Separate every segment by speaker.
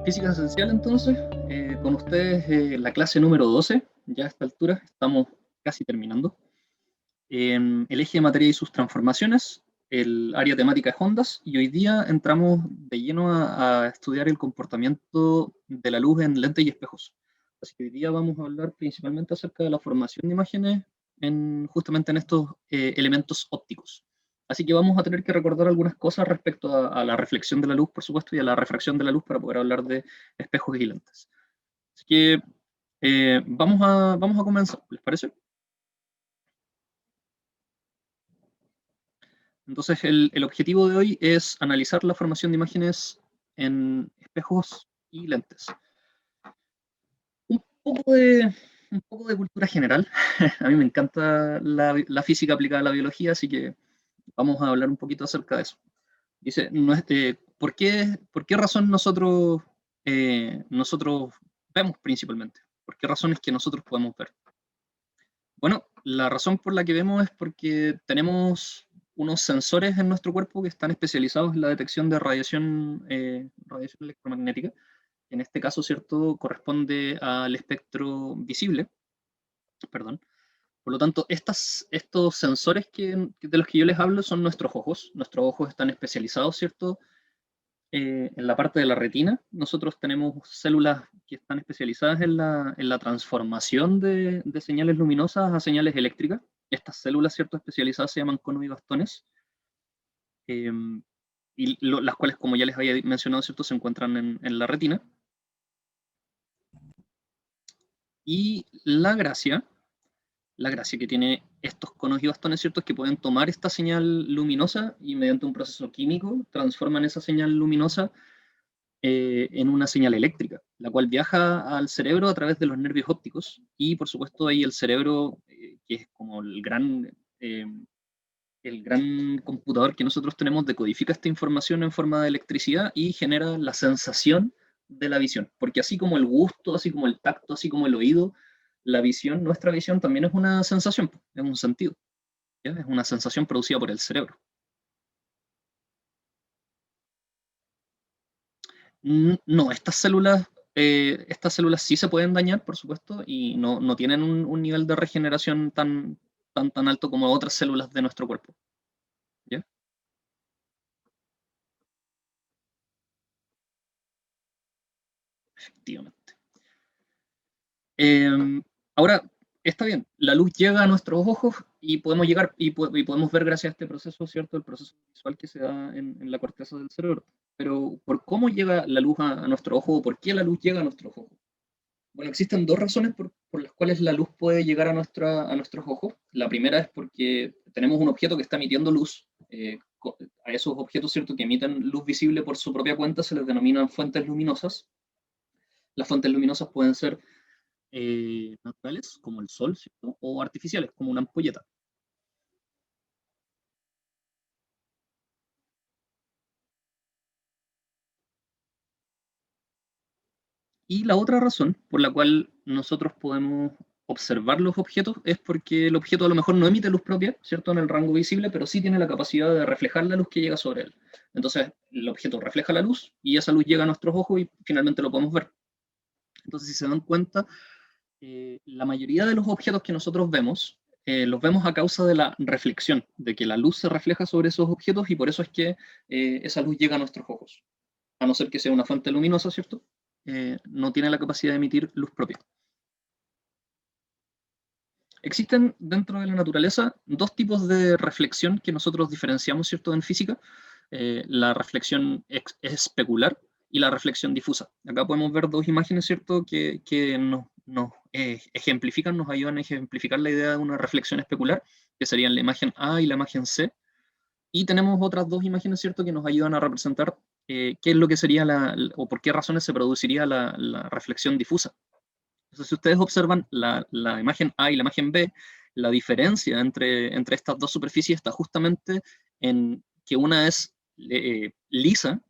Speaker 1: Física esencial, entonces, con ustedes la clase número 12, ya a esta altura, estamos casi terminando. El eje de materia y sus transformaciones, el área temática es ondas, y hoy día entramos de lleno a estudiar el comportamiento de la luz en lentes y espejos. Así que hoy día vamos a hablar principalmente acerca de la formación de imágenes justamente en estos elementos ópticos. Así que vamos a tener que recordar algunas cosas respecto a la reflexión de la luz, por supuesto, y a la refracción de la luz para poder hablar de espejos y lentes. Así que vamos a comenzar, ¿les parece? Entonces, el objetivo de hoy es analizar la formación de imágenes en espejos y lentes. Un poco de, un poco de cultura general. A mí me encanta la física aplicada a la biología, así que vamos a hablar un poquito acerca de eso. Dice, ¿por qué razón nosotros vemos principalmente? ¿Por qué razones que nosotros podemos ver? Bueno, la razón por la que vemos es porque tenemos unos sensores en nuestro cuerpo que están especializados en la detección de radiación electromagnética. En este caso, ¿cierto?, corresponde al espectro visible, perdón. Por lo tanto, estos sensores de los que yo les hablo son nuestros ojos. Nuestros ojos están especializados, ¿cierto?, en la parte de la retina. Nosotros tenemos células que están especializadas en la transformación de señales luminosas a señales eléctricas. Estas células, ¿cierto?, especializadas se llaman conoibastones, eh, las cuales, como ya les había mencionado, ¿cierto?, se encuentran en la retina. Y la gracia que tiene estos conos y bastones, ¿cierto?, es que pueden tomar esta señal luminosa y mediante un proceso químico transforman esa señal luminosa en una señal eléctrica, la cual viaja al cerebro a través de los nervios ópticos y, por supuesto, ahí el cerebro, que es como el gran computador que nosotros tenemos, decodifica esta información en forma de electricidad y genera la sensación de la visión. Porque así como el gusto, así como el tacto, así como el oído, la visión, nuestra visión también es una sensación, es un sentido, ¿ya? Es una sensación producida por el cerebro. No, estas células sí se pueden dañar, por supuesto, y no tienen un nivel de regeneración tan alto como otras células de nuestro cuerpo, ¿ya? Efectivamente. Ahora, está bien, la luz llega a nuestros ojos y podemos llegar y podemos ver gracias a este proceso, ¿cierto? El proceso visual que se da en la corteza del cerebro. Pero, ¿por cómo llega la luz a nuestro ojo o por qué la luz llega a nuestros ojos? Bueno, existen dos razones por las cuales la luz puede llegar a nuestros ojos. La primera es porque tenemos un objeto que está emitiendo luz. A esos objetos, ¿cierto?, que emiten luz visible por su propia cuenta se les denominan fuentes luminosas. Las fuentes luminosas pueden ser naturales, como el sol, ¿cierto?, o artificiales, como una ampolleta. Y la otra razón por la cual nosotros podemos observar los objetos es porque el objeto a lo mejor no emite luz propia, ¿cierto?, en el rango visible, pero sí tiene la capacidad de reflejar la luz que llega sobre él. Entonces, el objeto refleja la luz y esa luz llega a nuestros ojos y finalmente lo podemos ver. Entonces, si se dan cuenta, la mayoría de los objetos que nosotros vemos, los vemos a causa de la reflexión, de que la luz se refleja sobre esos objetos y por eso es que esa luz llega a nuestros ojos. A no ser que sea una fuente luminosa, ¿cierto? No tiene la capacidad de emitir luz propia. Existen dentro de la naturaleza dos tipos de reflexión que nosotros diferenciamos, ¿cierto?, en física. La reflexión especular y la reflexión difusa. Acá podemos ver dos imágenes, ¿cierto?, que nos ejemplifican, nos ayudan a ejemplificar la idea de una reflexión especular, que serían la imagen A y la imagen C. Y tenemos otras dos imágenes, ¿cierto?, que nos ayudan a representar qué es lo que sería o por qué razones se produciría la reflexión difusa. Entonces, si ustedes observan la imagen A y la imagen B, la diferencia entre estas dos superficies está justamente en que una es lisa,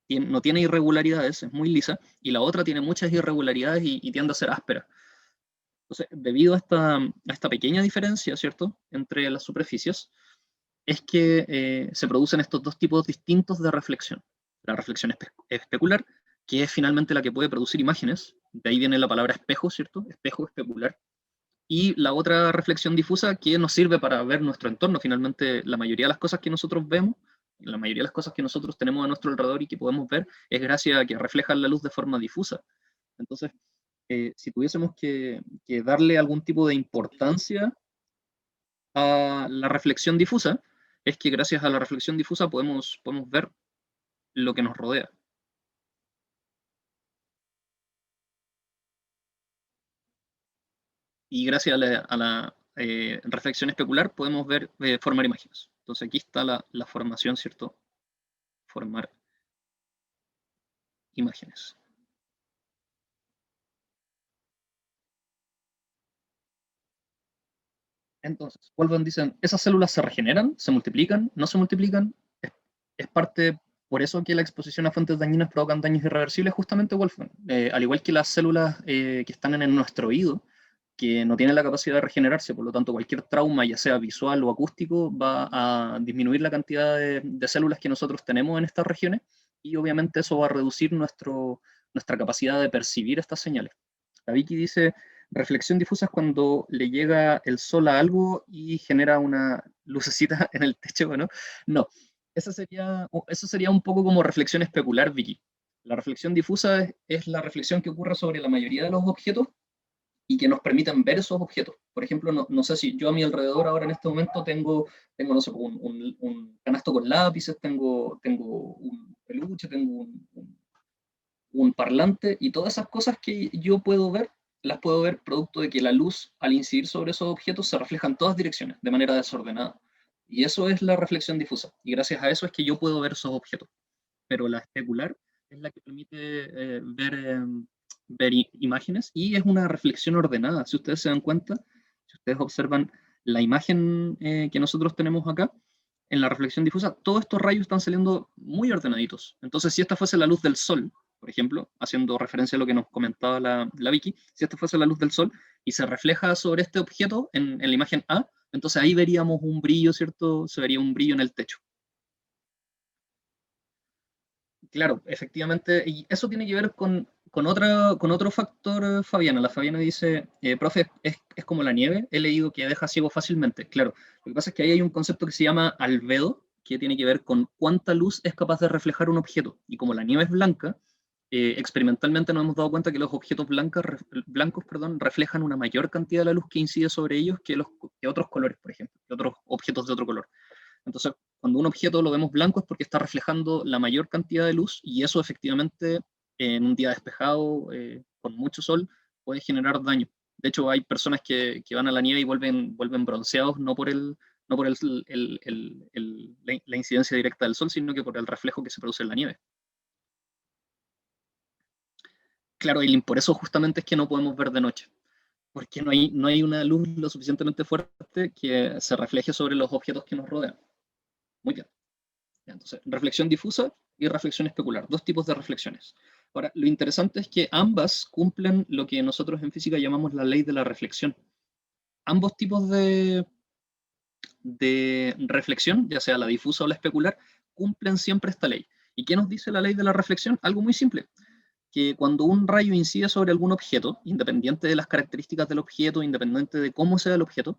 Speaker 1: no tiene irregularidades, es muy lisa, y la otra tiene muchas irregularidades y tiende a ser áspera. Entonces, debido a esta pequeña diferencia, ¿cierto?, entre las superficies, es que se producen estos dos tipos distintos de reflexión. La reflexión especular que es finalmente la que puede producir imágenes. De ahí viene la palabra espejo, ¿cierto? Espejo, especular. Y la otra reflexión difusa que nos sirve para ver nuestro entorno. Finalmente, la mayoría de las cosas que nosotros vemos, la mayoría de las cosas que nosotros tenemos a nuestro alrededor y que podemos ver, es gracias a que reflejan la luz de forma difusa. Entonces, si tuviésemos que darle algún tipo de importancia a la reflexión difusa, es que gracias a la reflexión difusa podemos ver lo que nos rodea. Y gracias a la reflexión especular podemos ver, formar imágenes. Entonces aquí está la formación, ¿cierto? Formar imágenes. Entonces, vuelven, dicen, ¿esas células se regeneran, se multiplican, no se multiplican? Es parte, por eso que la exposición a fuentes dañinas provocan daños irreversibles, justamente, Wolfgang. Al igual que las células que están en nuestro oído, que no tienen la capacidad de regenerarse, por lo tanto, cualquier trauma, ya sea visual o acústico, va a disminuir la cantidad de células que nosotros tenemos en estas regiones, y obviamente eso va a reducir nuestra capacidad de percibir estas señales. La Vicky dice, reflexión difusa es cuando le llega el sol a algo y genera una lucecita en el techo, ¿no? No, eso sería un poco como reflexión especular, Vicky. La reflexión difusa es la reflexión que ocurre sobre la mayoría de los objetos y que nos permiten ver esos objetos. Por ejemplo, no sé si yo a mi alrededor ahora en este momento tengo no sé, un canasto con lápices, tengo un peluche, tengo un parlante, y todas esas cosas que yo puedo ver, las puedo ver producto de que la luz al incidir sobre esos objetos se refleja en todas direcciones, de manera desordenada. Y eso es la reflexión difusa. Y gracias a eso es que yo puedo ver esos objetos. Pero la especular es la que permite ver imágenes, y es una reflexión ordenada. Si ustedes se dan cuenta, si ustedes observan la imagen que nosotros tenemos acá, en la reflexión difusa, todos estos rayos están saliendo muy ordenaditos. Entonces, si esta fuese la luz del sol, por ejemplo, haciendo referencia a lo que nos comentaba la Vicky, si esta fuese la luz del sol y se refleja sobre este objeto en la imagen A, entonces ahí veríamos un brillo, ¿cierto? Se vería un brillo en el techo. Claro, efectivamente, y eso tiene que ver con otro factor, Fabiana. La Fabiana dice, profe, es como la nieve, he leído que deja ciego fácilmente. Claro, lo que pasa es que ahí hay un concepto que se llama albedo, que tiene que ver con cuánta luz es capaz de reflejar un objeto. Y como la nieve es blanca, experimentalmente nos hemos dado cuenta que los objetos blancos, perdón, reflejan una mayor cantidad de la luz que incide sobre ellos que otros colores, por ejemplo, que otros objetos de otro color. Entonces, cuando un objeto lo vemos blanco es porque está reflejando la mayor cantidad de luz, y eso efectivamente en un día despejado, con mucho sol, puede generar daño. De hecho, hay personas que van a la nieve y vuelven bronceados, no por la incidencia directa del sol, sino que por el reflejo que se produce en la nieve. Claro, y por eso justamente es que no podemos ver de noche, porque no hay una luz lo suficientemente fuerte que se refleje sobre los objetos que nos rodean. Muy bien. Entonces, reflexión difusa y reflexión especular, dos tipos de reflexiones. Ahora, lo interesante es que ambas cumplen lo que nosotros en física llamamos la ley de la reflexión. Ambos tipos de reflexión, ya sea la difusa o la especular, cumplen siempre esta ley. ¿Y qué nos dice la ley de la reflexión? Algo muy simple, que cuando un rayo incide sobre algún objeto, independiente de las características del objeto, independiente de cómo sea el objeto,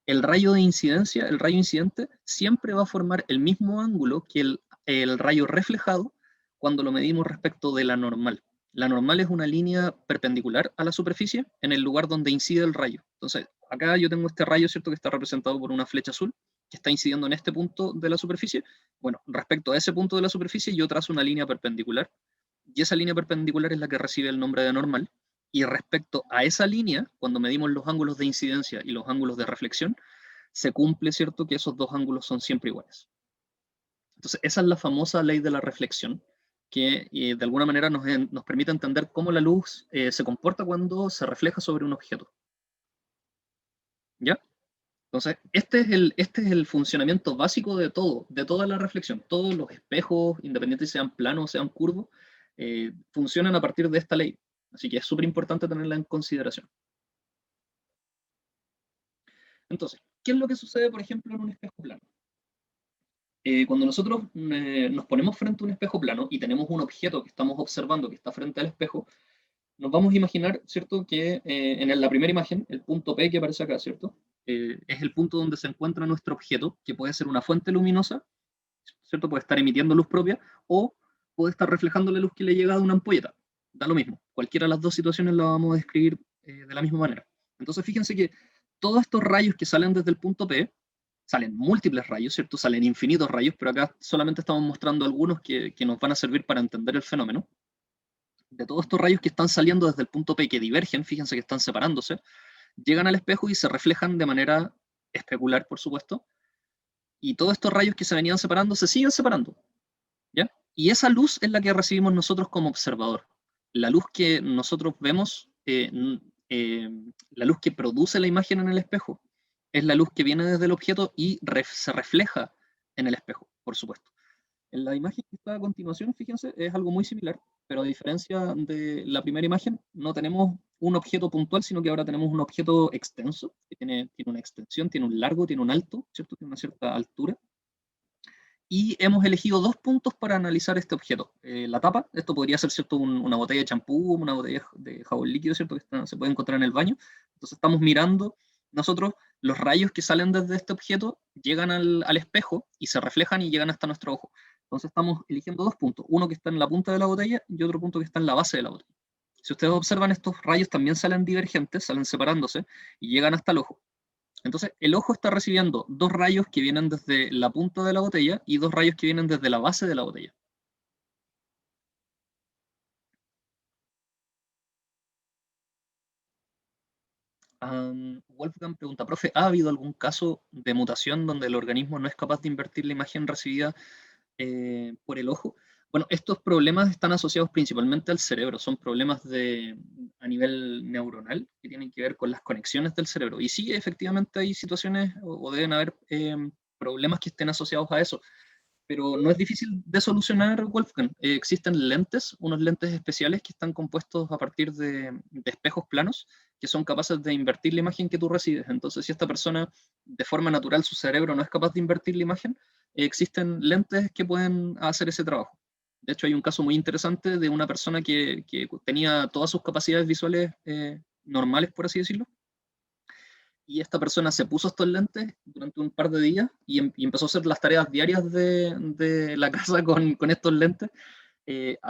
Speaker 1: el rayo de incidencia, el rayo incidente, siempre va a formar el mismo ángulo que el rayo reflejado cuando lo medimos respecto de la normal. La normal es una línea perpendicular a la superficie en el lugar donde incide el rayo. Entonces, acá yo tengo este rayo, ¿cierto?, que está representado por una flecha azul, que está incidiendo en este punto de la superficie. Bueno, respecto a ese punto de la superficie, yo trazo una línea perpendicular, y esa línea perpendicular es la que recibe el nombre de normal. Y respecto a esa línea, cuando medimos los ángulos de incidencia y los ángulos de reflexión, se cumple, ¿cierto?, que esos dos ángulos son siempre iguales. Entonces, esa es la famosa ley de la reflexión, que de alguna manera nos permite entender cómo la luz se comporta cuando se refleja sobre un objeto. ¿Ya? Entonces, este es el funcionamiento básico de toda la reflexión. Todos los espejos, independientemente si sean planos o sean curvos, funcionan a partir de esta ley. Así que es súper importante tenerla en consideración. Entonces, ¿qué es lo que sucede, por ejemplo, en un espejo plano? Cuando nosotros nos ponemos frente a un espejo plano y tenemos un objeto que estamos observando que está frente al espejo, nos vamos a imaginar, ¿cierto?, que en la primera imagen, el punto P que aparece acá, ¿cierto?, es el punto donde se encuentra nuestro objeto, que puede ser una fuente luminosa, ¿cierto?, puede estar emitiendo luz propia, o puede estar reflejando la luz que le llega de una ampolleta. Da lo mismo. Cualquiera de las dos situaciones la vamos a describir de la misma manera. Entonces, fíjense que todos estos rayos que salen desde el punto P, salen múltiples rayos, ¿cierto? Salen infinitos rayos, pero acá solamente estamos mostrando algunos que nos van a servir para entender el fenómeno. De todos estos rayos que están saliendo desde el punto P, que divergen, fíjense que están separándose, llegan al espejo y se reflejan de manera especular, por supuesto, y todos estos rayos que se venían separando se siguen separando, ¿ya? Y esa luz es la que recibimos nosotros como observador. La luz que nosotros vemos, la luz que produce la imagen en el espejo, es la luz que viene desde el objeto y se refleja en el espejo, por supuesto. En la imagen que está a continuación, fíjense, es algo muy similar, pero a diferencia de la primera imagen, no tenemos un objeto puntual, sino que ahora tenemos un objeto extenso, que tiene una extensión, tiene un largo, tiene un alto, ¿cierto? Tiene una cierta altura. Y hemos elegido dos puntos para analizar este objeto. La tapa, esto podría ser, ¿cierto?, una botella de champú, una botella de jabón líquido, ¿cierto?, que se puede encontrar en el baño. Entonces estamos mirando nosotros los rayos que salen desde este objeto, llegan al espejo y se reflejan y llegan hasta nuestro ojo. Entonces estamos eligiendo dos puntos, uno que está en la punta de la botella y otro punto que está en la base de la botella. Si ustedes observan, estos rayos también salen divergentes, salen separándose y llegan hasta el ojo. Entonces, el ojo está recibiendo dos rayos que vienen desde la punta de la botella y dos rayos que vienen desde la base de la botella. Wolfgang pregunta, profe, ¿ha habido algún caso de mutación donde el organismo no es capaz de invertir la imagen recibida por el ojo? Bueno, estos problemas están asociados principalmente al cerebro, son problemas a nivel neuronal que tienen que ver con las conexiones del cerebro. Y sí, efectivamente hay situaciones o deben haber problemas que estén asociados a eso, pero no es difícil de solucionar, Wolfgang. Existen lentes, unos lentes especiales que están compuestos a partir de espejos planos que son capaces de invertir la imagen que tú recibes. Entonces, si esta persona, de forma natural, su cerebro no es capaz de invertir la imagen, existen lentes que pueden hacer ese trabajo. De hecho, hay un caso muy interesante de una persona que tenía todas sus capacidades visuales normales, por así decirlo, y esta persona se puso estos lentes durante un par de días y empezó a hacer las tareas diarias de la casa con estos lentes,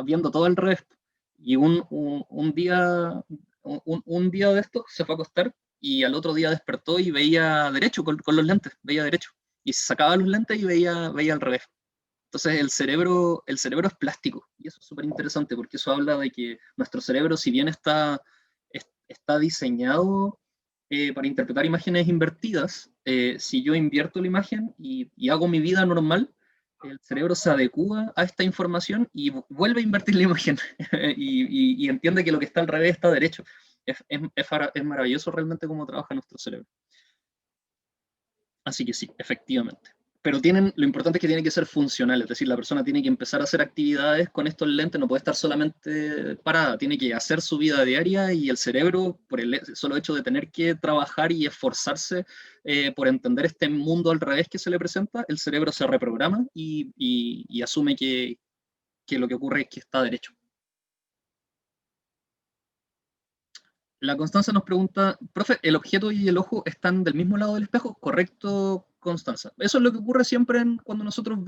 Speaker 1: viendo todo al revés. Y un día de estos se fue a acostar y al otro día despertó y veía derecho con los lentes, veía derecho. Y se sacaba los lentes y veía al revés. Entonces el cerebro es plástico y eso es súper interesante porque eso habla de que nuestro cerebro, si bien está diseñado para interpretar imágenes invertidas, si yo invierto la imagen y hago mi vida normal, el cerebro se adecua a esta información y vuelve a invertir la imagen y entiende que lo que está al revés está derecho. Es maravilloso realmente cómo trabaja nuestro cerebro. Así que sí, efectivamente. Pero lo importante es que tiene que ser funcional, es decir, la persona tiene que empezar a hacer actividades con estos lentes, no puede estar solamente parada, tiene que hacer su vida diaria y el cerebro, por el solo hecho de tener que trabajar y esforzarse por entender este mundo al revés que se le presenta, el cerebro se reprograma y asume que lo que ocurre es que está derecho. La Constanza nos pregunta, profe, ¿el objeto y el ojo están del mismo lado del espejo? Correcto, Constanza. Eso es lo que ocurre siempre cuando nosotros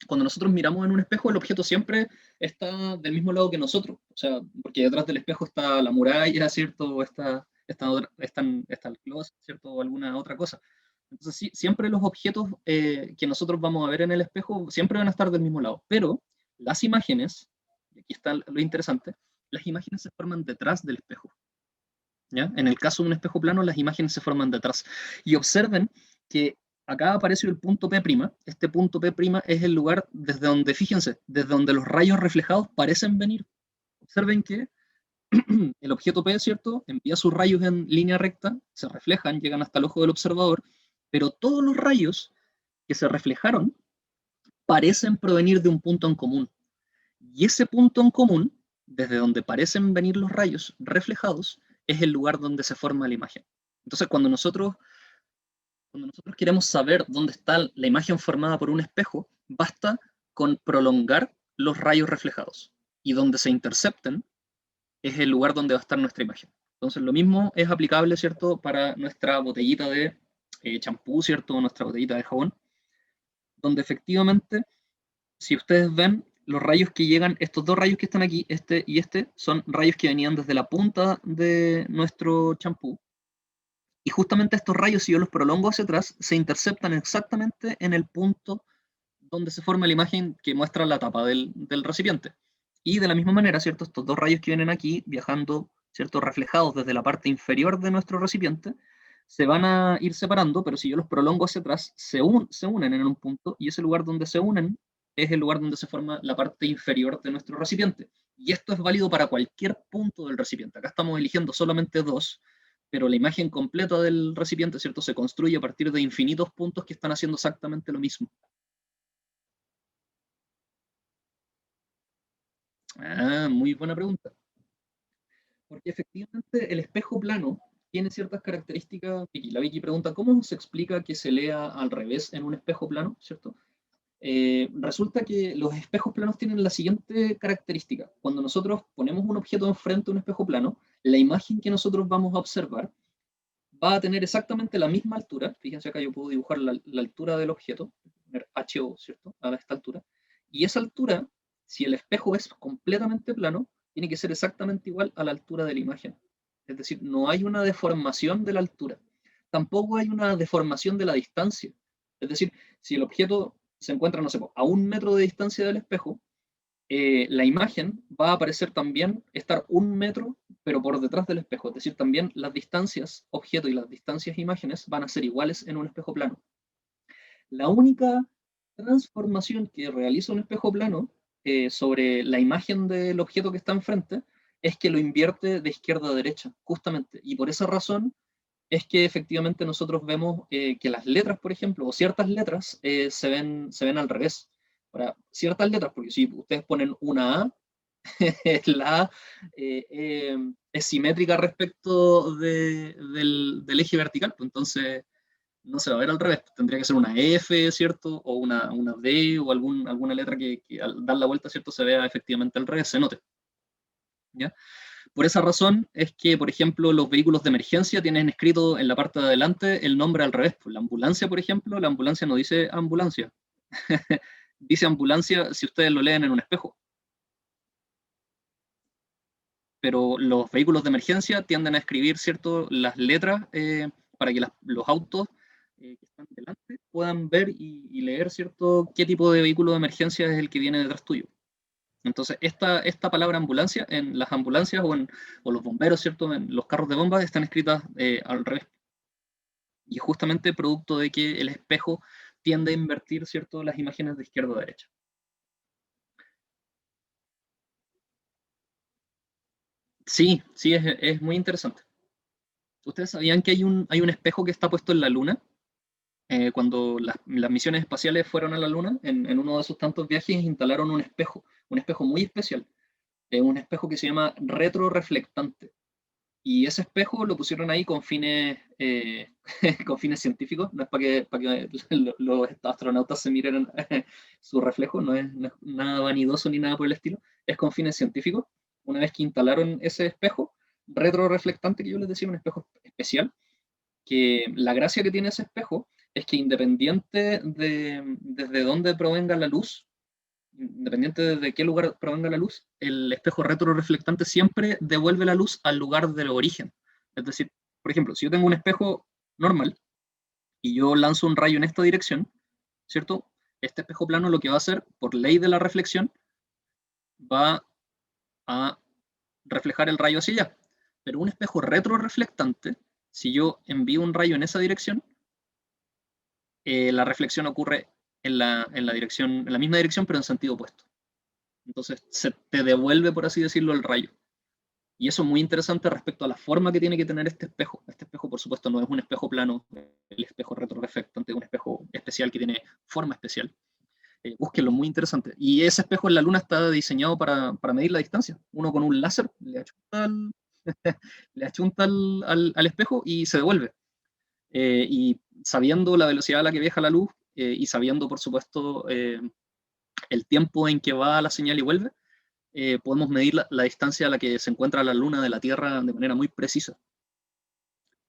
Speaker 1: cuando nosotros miramos en un espejo, el objeto siempre está del mismo lado que nosotros. O sea, porque detrás del espejo está la muralla, ¿cierto? O está el closet, ¿cierto? O alguna otra cosa. Entonces, sí, siempre los objetos que nosotros vamos a ver en el espejo siempre van a estar del mismo lado. Pero las imágenes, y aquí está lo interesante, las imágenes se forman detrás del espejo. ¿Ya? En el caso de un espejo plano, las imágenes se forman detrás. Y observen que acá aparece el punto P'. Este punto P' es el lugar desde donde, fíjense, desde donde los rayos reflejados parecen venir. Observen que el objeto P, ¿cierto?, envía sus rayos en línea recta, se reflejan, llegan hasta el ojo del observador, pero todos los rayos que se reflejaron parecen provenir de un punto en común. Y ese punto en común, desde donde parecen venir los rayos reflejados, es el lugar donde se forma la imagen. Entonces, cuando nosotros Cuando nosotros queremos saber dónde está la imagen formada por un espejo, basta con prolongar los rayos reflejados. Y donde se intercepten es el lugar donde va a estar nuestra imagen. Entonces, lo mismo es aplicable, ¿cierto?, para nuestra botellita de champú, ¿cierto?, nuestra botellita de jabón, donde efectivamente, si ustedes ven, los rayos que llegan, estos dos rayos que están aquí, este y este, son rayos que venían desde la punta de nuestro champú. Y justamente estos rayos, si yo los prolongo hacia atrás, se interceptan exactamente en el punto donde se forma la imagen que muestra la tapa del recipiente. Y de la misma manera, ¿cierto? Estos dos rayos que vienen aquí, viajando, ¿cierto?, reflejados desde la parte inferior de nuestro recipiente, se van a ir separando, pero si yo los prolongo hacia atrás, se unen en un punto, y ese lugar donde se unen es el lugar donde se forma la parte inferior de nuestro recipiente. Y esto es válido para cualquier punto del recipiente. Acá estamos eligiendo solamente dos, pero la imagen completa del recipiente, ¿cierto?, se construye a partir de infinitos puntos que están haciendo exactamente lo mismo. Ah, muy buena pregunta. Porque efectivamente el espejo plano tiene ciertas características. La Vicky pregunta, ¿cómo se explica que se lea al revés en un espejo plano? ¿Cierto? Resulta que los espejos planos tienen la siguiente característica. Cuando nosotros ponemos un objeto enfrente de un espejo plano, la imagen que nosotros vamos a observar va a tener exactamente la misma altura. Fíjense acá, yo puedo dibujar la altura del objeto, poner HO, ¿cierto? A esta altura. Y esa altura, si el espejo es completamente plano, tiene que ser exactamente igual a la altura de la imagen. Es decir, no hay una deformación de la altura. Tampoco hay una deformación de la distancia. Es decir, si el objeto se encuentra, no sé, a 1 metro de distancia del espejo, la imagen va a aparecer también, estar 1 metro, pero por detrás del espejo. Es decir, también las distancias objeto y las distancias imágenes van a ser iguales en un espejo plano. La única transformación que realiza un espejo plano sobre la imagen del objeto que está enfrente es que lo invierte de izquierda a derecha, justamente. Y por esa razón es que efectivamente nosotros vemos que las letras, por ejemplo, o ciertas letras se ven al revés. Para ciertas letras, porque si ustedes ponen una A, la A es simétrica respecto del eje vertical, pues entonces no se va a ver al revés. Tendría que ser una F, ¿cierto? O una D o alguna letra que al dar la vuelta, ¿cierto?, se vea efectivamente al revés, se note. ¿Ya? Por esa razón es que, por ejemplo, los vehículos de emergencia tienen escrito en la parte de adelante el nombre al revés. Pues la ambulancia, por ejemplo, la ambulancia no dice ambulancia. Dice ambulancia si ustedes lo leen en un espejo. Pero los vehículos de emergencia tienden a escribir, ¿cierto?, las letras para que los autos que están delante puedan ver y leer, ¿cierto?, qué tipo de vehículo de emergencia es el que viene detrás tuyo. Entonces, esta palabra ambulancia en las ambulancias o los bomberos, ¿cierto?, en los carros de bombas están escritas al revés. Y justamente producto de que el espejo tiende a invertir, ¿cierto?, las imágenes de izquierda a derecha. Sí, sí, es muy interesante. ¿Ustedes sabían que hay un espejo que está puesto en la Luna? Cuando las misiones espaciales fueron a la Luna, en uno de sus tantos viajes instalaron un espejo muy especial, un espejo que se llama retroreflectante. Y ese espejo lo pusieron ahí con fines, con fines científicos, no es para que los astronautas se miren su reflejo, no es nada vanidoso ni nada por el estilo, es con fines científicos. Una vez que instalaron ese espejo retroreflectante que yo les decía, un espejo especial, que la gracia que tiene ese espejo es que independiente de desde dónde provenga la luz, independiente de qué lugar provenga la luz, el espejo retroreflectante siempre devuelve la luz al lugar del origen. Es decir, por ejemplo, si yo tengo un espejo normal y yo lanzo un rayo en esta dirección, ¿cierto? Este espejo plano lo que va a hacer, por ley de la reflexión, va a reflejar el rayo hacia allá. Pero un espejo retroreflectante, si yo envío un rayo en esa dirección, la reflexión ocurre en la misma dirección, pero en sentido opuesto. Entonces se te devuelve, por así decirlo, el rayo. Y eso es muy interesante respecto a la forma que tiene que tener este espejo. Este espejo, por supuesto, no es un espejo plano, el espejo retroreflectante es un espejo especial que tiene forma especial. Búsquenlo, muy interesante. Y ese espejo en la Luna está diseñado para medir la distancia. Uno con un láser le achunta al espejo y se devuelve. y sabiendo la velocidad a la que viaja la luz, y sabiendo, por supuesto, el tiempo en que va la señal y vuelve, podemos medir la distancia a la que se encuentra la Luna de la Tierra de manera muy precisa.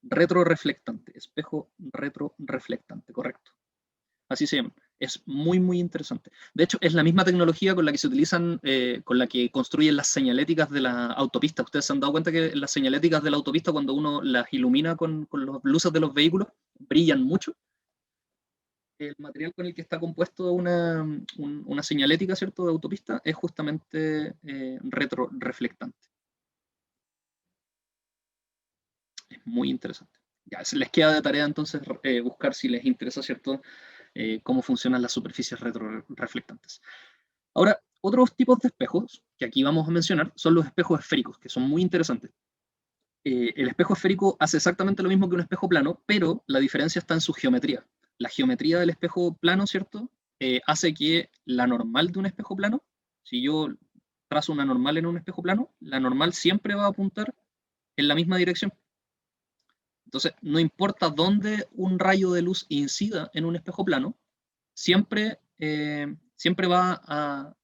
Speaker 1: Retroreflectante, espejo retroreflectante, correcto. Así se llama. Es muy, muy interesante. De hecho, es la misma tecnología con la que se utilizan, con la que construyen las señaléticas de la autopista. Ustedes se han dado cuenta que las señaléticas de la autopista, cuando uno las ilumina con las luces de los vehículos, brillan mucho. El material con el que está compuesto una señalética, ¿cierto?, de autopista, es justamente retroreflectante. Es muy interesante. Ya, les queda de tarea entonces buscar, si les interesa, ¿cierto?, cómo funcionan las superficies retroreflectantes. Ahora, otros tipos de espejos que aquí vamos a mencionar son los espejos esféricos, que son muy interesantes. El espejo esférico hace exactamente lo mismo que un espejo plano, pero la diferencia está en su geometría. La geometría del espejo plano, ¿cierto?, hace que la normal de un espejo plano, si yo trazo una normal en un espejo plano, la normal siempre va a apuntar en la misma dirección. Entonces, no importa dónde un rayo de luz incida en un espejo plano, siempre, siempre va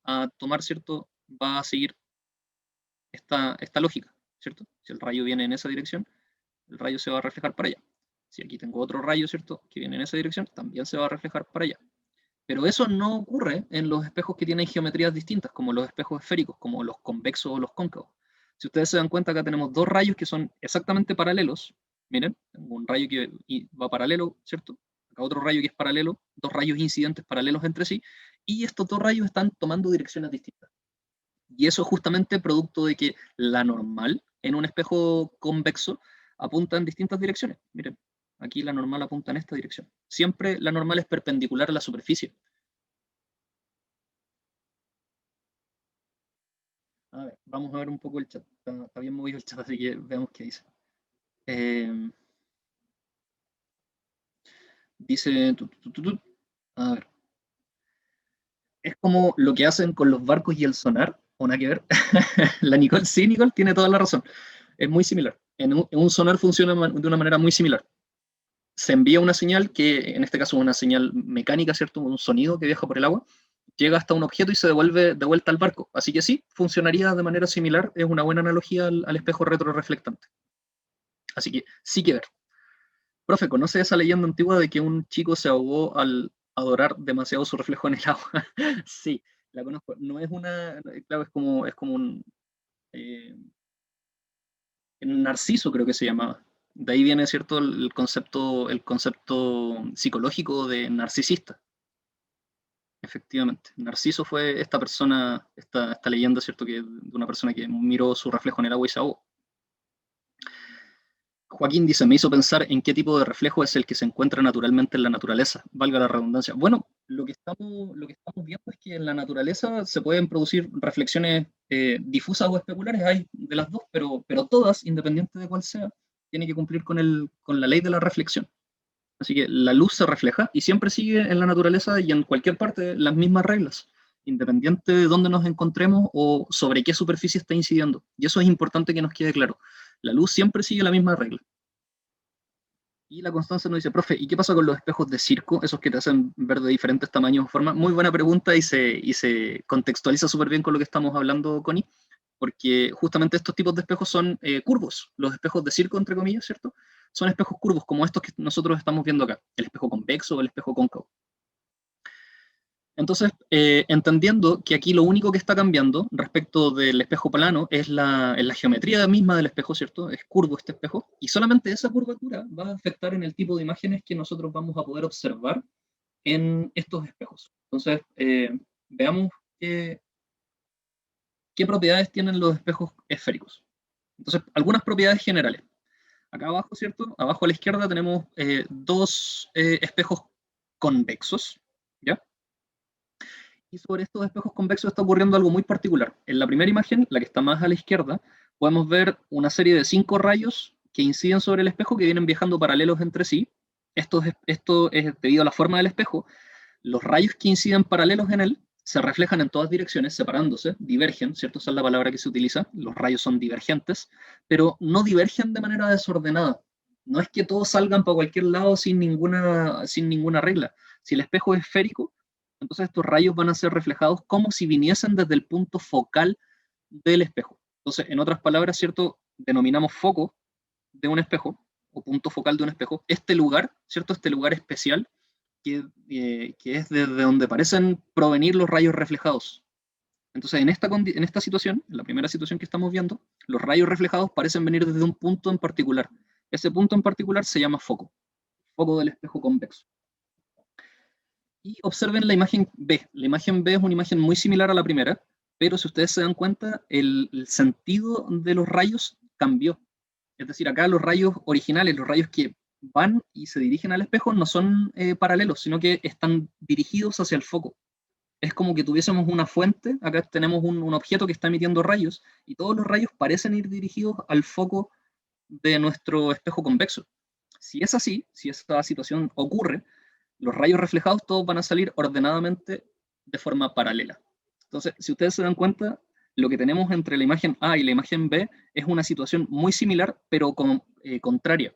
Speaker 1: a tomar, ¿cierto?, va a seguir esta lógica, ¿cierto? Si el rayo viene en esa dirección, el rayo se va a reflejar para allá. Si aquí tengo otro rayo, ¿cierto?, que viene en esa dirección, también se va a reflejar para allá. Pero eso no ocurre en los espejos que tienen geometrías distintas, como los espejos esféricos, como los convexos o los cóncavos. Si ustedes se dan cuenta, acá tenemos dos rayos que son exactamente paralelos. Miren, tengo un rayo que va paralelo, ¿cierto? Acá otro rayo que es paralelo, dos rayos incidentes paralelos entre sí, y estos dos rayos están tomando direcciones distintas. Y eso es justamente producto de que la normal en un espejo convexo apunta en distintas direcciones. Miren, aquí la normal apunta en esta dirección. Siempre la normal es perpendicular a la superficie. A ver, vamos a ver un poco el chat. Está bien movido el chat, así que veamos qué dice. Dice, a ver, es como lo que hacen con los barcos y el sonar, o nada que ver. La Nicole, sí, Nicole, tiene toda la razón. Es muy similar. En un sonar funciona de una manera muy similar. Se envía una señal que, en este caso, es una señal mecánica, ¿cierto? Un sonido que viaja por el agua, llega hasta un objeto y se devuelve de vuelta al barco. Así que sí, funcionaría de manera similar. Es una buena analogía al espejo retroreflectante. Así que sí que ver. Profe, ¿conoce esa leyenda antigua de que un chico se ahogó al adorar demasiado su reflejo en el agua? Sí, la conozco. No es una, claro, es como un narciso, creo que se llamaba. De ahí viene, ¿cierto?, el concepto psicológico de narcisista. Efectivamente. Narciso fue esta persona, esta leyenda, ¿cierto?, que de una persona que miró su reflejo en el agua y se ahogó. Joaquín dice, me hizo pensar en qué tipo de reflejo es el que se encuentra naturalmente en la naturaleza, valga la redundancia. Bueno, lo que estamos viendo es que en la naturaleza se pueden producir reflexiones difusas o especulares, hay de las dos, pero todas, independiente de cuál sea, tienen que cumplir con la ley de la reflexión. Así que la luz se refleja y siempre sigue en la naturaleza y en cualquier parte las mismas reglas, independiente de dónde nos encontremos o sobre qué superficie está incidiendo. Y eso es importante que nos quede claro. La luz siempre sigue la misma regla. Y la Constanza nos dice, profe, ¿y qué pasa con los espejos de circo? Esos que te hacen ver de diferentes tamaños o formas. Muy buena pregunta y se contextualiza súper bien con lo que estamos hablando, Connie, porque justamente estos tipos de espejos son curvos. Los espejos de circo, entre comillas, ¿cierto? Son espejos curvos, como estos que nosotros estamos viendo acá, el espejo convexo o el espejo cóncavo. Entonces, entendiendo que aquí lo único que está cambiando respecto del espejo plano es la geometría misma del espejo, ¿cierto? Es curvo este espejo, y solamente esa curvatura va a afectar en el tipo de imágenes que nosotros vamos a poder observar en estos espejos. Entonces, veamos qué propiedades tienen los espejos esféricos. Entonces, algunas propiedades generales. Acá abajo, ¿cierto? Abajo a la izquierda tenemos dos espejos convexos, ¿ya? Y sobre estos espejos convexos está ocurriendo algo muy particular. En la primera imagen, la que está más a la izquierda, podemos ver una serie de 5 rayos que inciden sobre el espejo que vienen viajando paralelos entre sí. Esto es debido a la forma del espejo. Los rayos que inciden paralelos en él se reflejan en todas direcciones, separándose, divergen, ¿cierto? Esa es la palabra que se utiliza. Los rayos son divergentes, pero no divergen de manera desordenada. No es que todos salgan para cualquier lado sin ninguna regla. Si el espejo es esférico, entonces estos rayos van a ser reflejados como si viniesen desde el punto focal del espejo. Entonces, en otras palabras, ¿cierto? Denominamos foco de un espejo o punto focal de un espejo, este lugar, ¿cierto? Este lugar especial que es desde donde parecen provenir los rayos reflejados. Entonces, en esta situación, en la primera situación que estamos viendo, los rayos reflejados parecen venir desde un punto en particular. Ese punto en particular se llama foco, foco del espejo convexo. Y observen la imagen B. La imagen B es una imagen muy similar a la primera, pero si ustedes se dan cuenta, el sentido de los rayos cambió. Es decir, acá los rayos originales, los rayos que van y se dirigen al espejo, no son paralelos, sino que están dirigidos hacia el foco. Es como que tuviésemos una fuente, acá tenemos un objeto que está emitiendo rayos, y todos los rayos parecen ir dirigidos al foco de nuestro espejo convexo. Si es así, si esta situación ocurre, los rayos reflejados todos van a salir ordenadamente de forma paralela. Entonces, si ustedes se dan cuenta, lo que tenemos entre la imagen A y la imagen B es una situación muy similar, pero contraria.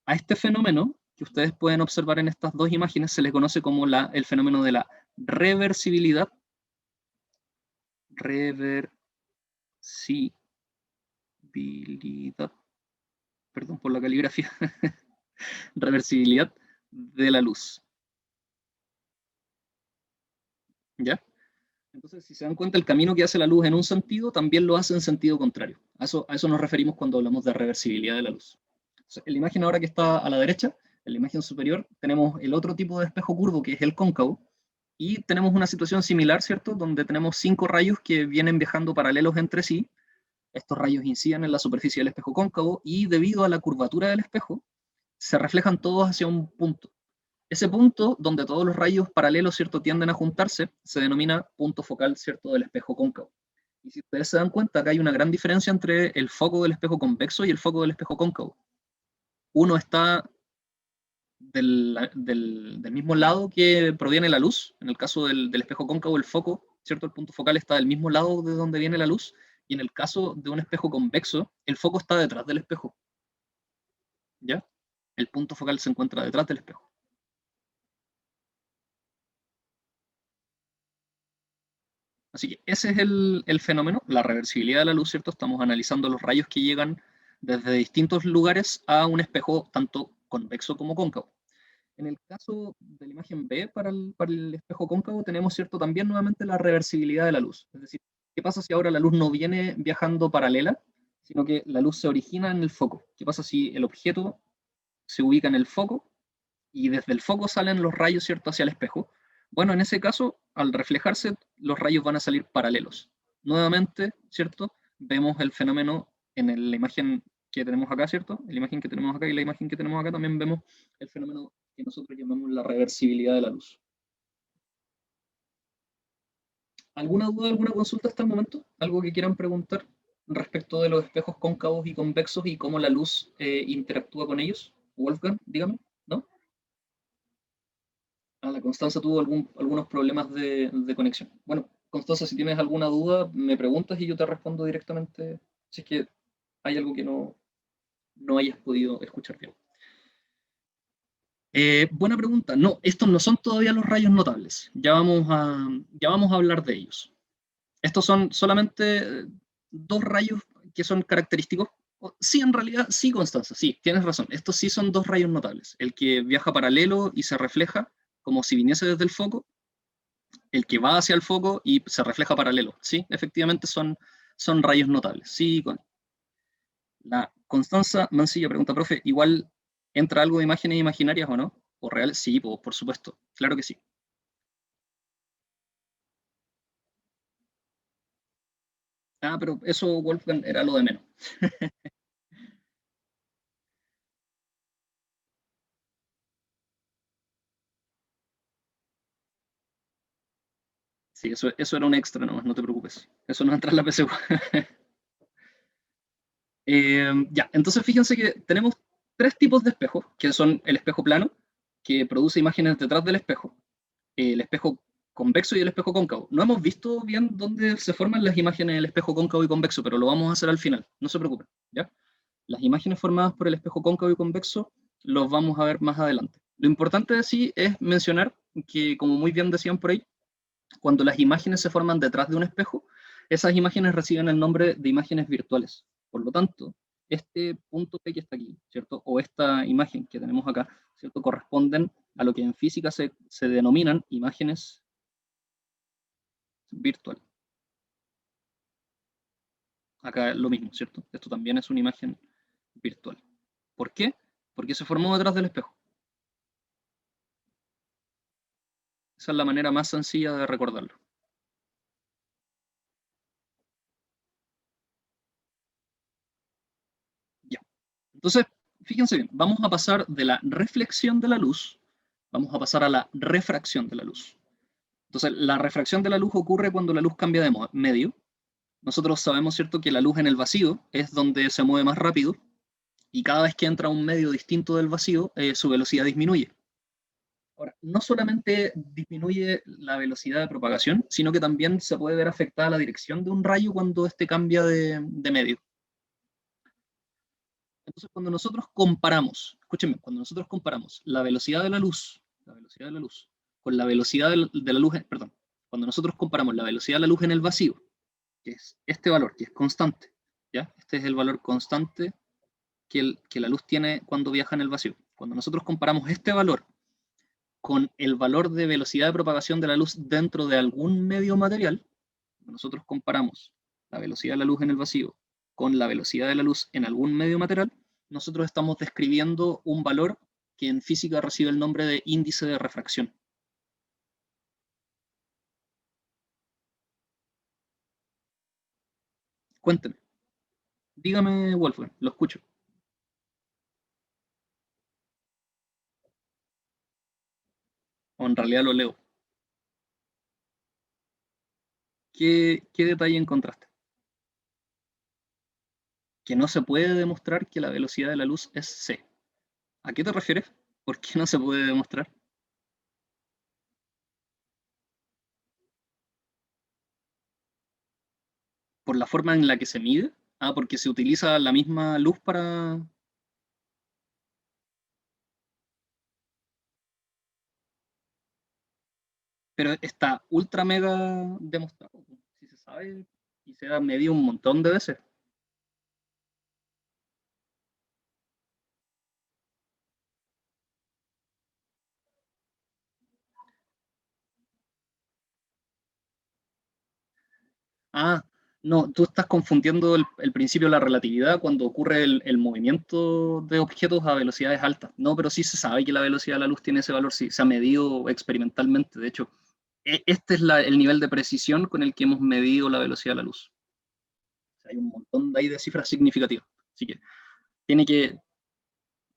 Speaker 1: A este fenómeno que ustedes pueden observar en estas dos imágenes se le conoce como el fenómeno de la reversibilidad. Reversibilidad. Perdón por la caligrafía. Reversibilidad de la luz. ¿Ya? Entonces, si se dan cuenta, el camino que hace la luz en un sentido también lo hace en sentido contrario. A eso nos referimos cuando hablamos de reversibilidad de la luz. Entonces, en la imagen ahora que está a la derecha, en la imagen superior, tenemos el otro tipo de espejo curvo, que es el cóncavo, y tenemos una situación similar, ¿cierto? Donde tenemos 5 rayos que vienen viajando paralelos entre sí. Estos rayos inciden en la superficie del espejo cóncavo y debido a la curvatura del espejo, se reflejan todos hacia un punto. Ese punto donde todos los rayos paralelos, ¿cierto?, tienden a juntarse, se denomina punto focal, ¿cierto?, del espejo cóncavo. Y si ustedes se dan cuenta, acá hay una gran diferencia entre el foco del espejo convexo y el foco del espejo cóncavo. Uno está del mismo lado que proviene la luz. En el caso del espejo cóncavo, el foco, ¿cierto?, el punto focal está del mismo lado de donde viene la luz. Y en el caso de un espejo convexo, el foco está detrás del espejo. ¿Ya? El punto focal se encuentra detrás del espejo. Así que ese es el fenómeno, la reversibilidad de la luz, ¿cierto? Estamos analizando los rayos que llegan desde distintos lugares a un espejo tanto convexo como cóncavo. En el caso de la imagen B para el espejo cóncavo tenemos, ¿cierto?, también nuevamente la reversibilidad de la luz. Es decir, ¿qué pasa si ahora la luz no viene viajando paralela, sino que la luz se origina en el foco? ¿Qué pasa si el objeto se ubica en el foco y desde el foco salen los rayos, ¿cierto?, hacia el espejo? Bueno, en ese caso, al reflejarse, los rayos van a salir paralelos. Nuevamente, ¿cierto? Vemos el fenómeno en la imagen que tenemos acá, ¿cierto? En la imagen que tenemos acá y la imagen que tenemos acá también vemos el fenómeno que nosotros llamamos la reversibilidad de la luz. ¿Alguna duda, alguna consulta hasta el momento? ¿Algo que quieran preguntar respecto de los espejos cóncavos y convexos y cómo la luz interactúa con ellos? Wolfgang, dígame, ¿no? La Constanza tuvo algunos problemas de conexión. Bueno, Constanza, si tienes alguna duda, me preguntas y yo te respondo directamente si es que hay algo que no hayas podido escuchar bien. Buena pregunta. No, estos no son todavía los rayos notables. Ya vamos a hablar de ellos. Estos son solamente dos rayos que son característicos. Sí, en realidad, sí, Constanza, sí, tienes razón. Estos sí son dos rayos notables. El que viaja paralelo y se refleja como si viniese desde el foco, el que va hacia el foco y se refleja paralelo. Sí, efectivamente son rayos notables. Sí, la Constanza Mancilla pregunta, profe, ¿igual entra algo de imágenes imaginarias o no? ¿O reales? Sí, por supuesto, claro que sí. Ah, pero eso, Wolfgang, era lo de menos. Sí, eso era un extra nomás, no te preocupes. Eso no entra en la PSU. Ya, entonces fíjense que tenemos tres tipos de espejos, que son el espejo plano, que produce imágenes detrás del espejo, el espejo convexo y el espejo cóncavo. No hemos visto bien dónde se forman las imágenes del espejo cóncavo y convexo, pero lo vamos a hacer al final, no se preocupen, ¿ya? Las imágenes formadas por el espejo cóncavo y convexo los vamos a ver más adelante. Lo importante de sí es mencionar que, como muy bien decían por ahí, cuando las imágenes se forman detrás de un espejo, esas imágenes reciben el nombre de imágenes virtuales. Por lo tanto, este punto P que está aquí, ¿cierto? O esta imagen que tenemos acá, ¿cierto? Corresponden a lo que en física se denominan imágenes virtuales. Acá lo mismo, ¿cierto? Esto también es una imagen virtual. ¿Por qué? Porque se formó detrás del espejo. Esa es la manera más sencilla de recordarlo. Ya. Entonces, fíjense bien, vamos a pasar de la reflexión de la luz, vamos a pasar a la refracción de la luz. Entonces, la refracción de la luz ocurre cuando la luz cambia de medio. Nosotros sabemos, ¿cierto?, que la luz en el vacío es donde se mueve más rápido y cada vez que entra a un medio distinto del vacío, su velocidad disminuye. Ahora, no solamente disminuye la velocidad de propagación, sino que también se puede ver afectada la dirección de un rayo cuando éste cambia de medio. Entonces, cuando nosotros comparamos, escúchenme, cuando nosotros comparamos la velocidad de la luz, con la velocidad de la luz, perdón, cuando nosotros comparamos la velocidad de la luz en el vacío, que es este valor, que es constante, ¿ya? Este es el valor constante que la luz tiene cuando viaja en el vacío. Cuando nosotros comparamos este valor con el valor de velocidad de propagación de la luz dentro de algún medio material, nosotros comparamos la velocidad de la luz en el vacío con la velocidad de la luz en algún medio material, nosotros estamos describiendo un valor que en física recibe el nombre de índice de refracción. Cuénteme, dígame, Wolfgang, lo escucho. O en realidad lo leo. ¿Qué detalle encontraste? Que no se puede demostrar que la velocidad de la luz es c. ¿A qué te refieres? ¿Por qué no se puede demostrar? ¿Por la forma en la que se mide? Ah, porque se utiliza la misma luz para... Pero está ultra mega demostrado, si se sabe, y se ha medido un montón de veces. Ah, no, tú estás confundiendo el principio de la relatividad cuando ocurre el movimiento de objetos a velocidades altas. No, pero sí se sabe que la velocidad de la luz tiene ese valor, sí, se ha medido experimentalmente. De hecho, este es el nivel de precisión con el que hemos medido la velocidad de la luz. O sea, hay un montón de, ahí de cifras significativas. Así que tiene que,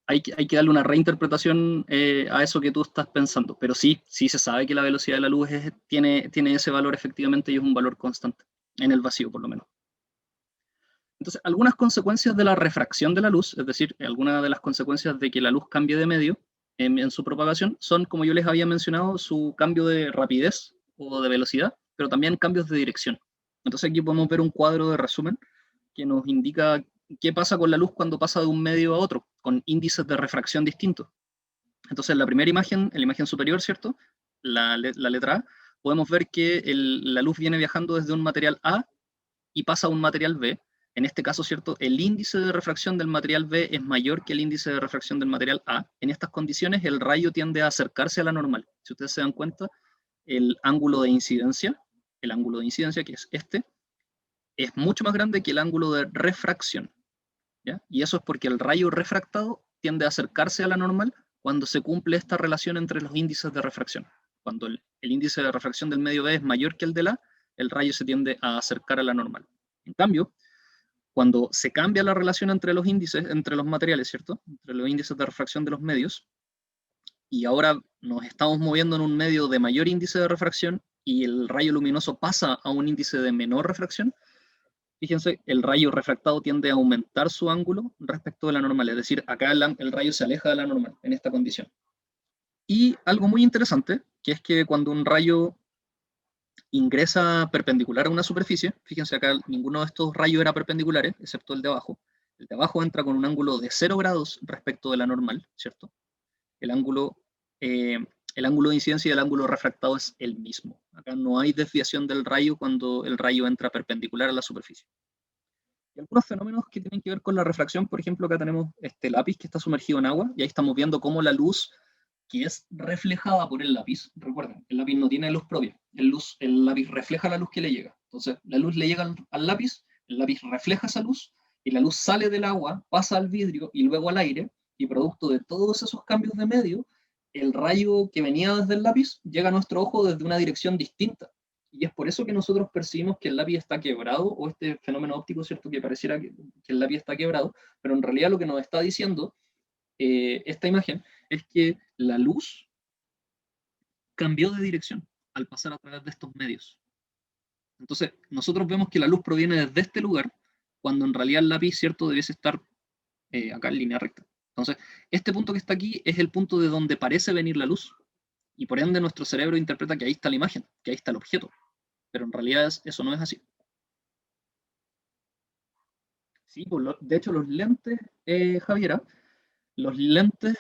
Speaker 1: hay que darle una reinterpretación a eso que tú estás pensando. Pero sí, sí se sabe que la velocidad de la luz tiene ese valor efectivamente y es un valor constante, en el vacío por lo menos. Entonces, algunas consecuencias de la refracción de la luz, es decir, algunas de las consecuencias de que la luz cambie de medio en su propagación, son, como yo les había mencionado, su cambio de rapidez o de velocidad, pero también cambios de dirección. Entonces aquí podemos ver un cuadro de resumen que nos indica qué pasa con la luz cuando pasa de un medio a otro, con índices de refracción distintos. Entonces, en la primera imagen, en la imagen superior, ¿cierto? La letra A, podemos ver que la luz viene viajando desde un material A y pasa a un material B. En este caso, ¿cierto? El índice de refracción del material B es mayor que el índice de refracción del material A. En estas condiciones, el rayo tiende a acercarse a la normal. Si ustedes se dan cuenta, el ángulo de incidencia, que es este, es mucho más grande que el ángulo de refracción, ¿ya? Y eso es porque el rayo refractado tiende a acercarse a la normal cuando se cumple esta relación entre los índices de refracción. Cuando el índice de refracción del medio B es mayor que el del A, el rayo se tiende a acercar a la normal. En cambio, cuando se cambia la relación entre los índices, entre los materiales, ¿cierto? Entre los índices de refracción de los medios, y ahora nos estamos moviendo en un medio de mayor índice de refracción y el rayo luminoso pasa a un índice de menor refracción, fíjense, el rayo refractado tiende a aumentar su ángulo respecto de la normal, es decir, acá el rayo se aleja de la normal en esta condición. Y algo muy interesante, que es que cuando un rayo ingresa perpendicular a una superficie, fíjense acá, ninguno de estos rayos era perpendiculares, excepto el de abajo, El de abajo entra con un ángulo de 0 grados respecto de la normal, ¿cierto? El ángulo, eh, el ángulo de incidencia y el ángulo refractado es el mismo. Acá no hay desviación del rayo cuando el rayo entra perpendicular a la superficie. Y algunos fenómenos que tienen que ver con la refracción, por ejemplo, acá tenemos este lápiz que está sumergido en agua y ahí estamos viendo cómo la luz que es reflejada por el lápiz, recuerden, el lápiz no tiene luz propia, el lápiz refleja la luz que le llega. Entonces, la luz le llega al lápiz, el lápiz refleja esa luz y la luz sale del agua, pasa al vidrio y luego al aire y producto de todos esos cambios de medio, el rayo que venía desde el lápiz llega a nuestro ojo desde una dirección distinta. Y es por eso que nosotros percibimos que el lápiz está quebrado, o este fenómeno óptico, ¿cierto? Que pareciera que el lápiz está quebrado, pero en realidad lo que nos está diciendo esta imagen es que la luz cambió de dirección al pasar a través de estos medios. Entonces, nosotros vemos que la luz proviene desde este lugar, cuando en realidad el lápiz, ¿cierto?, debiese estar acá en línea recta. Entonces, este punto que está aquí es el punto de donde parece venir la luz, y por ende nuestro cerebro interpreta que ahí está la imagen, que ahí está el objeto, pero en realidad eso no es así. Sí, pues de hecho los lentes, Javiera, los lentes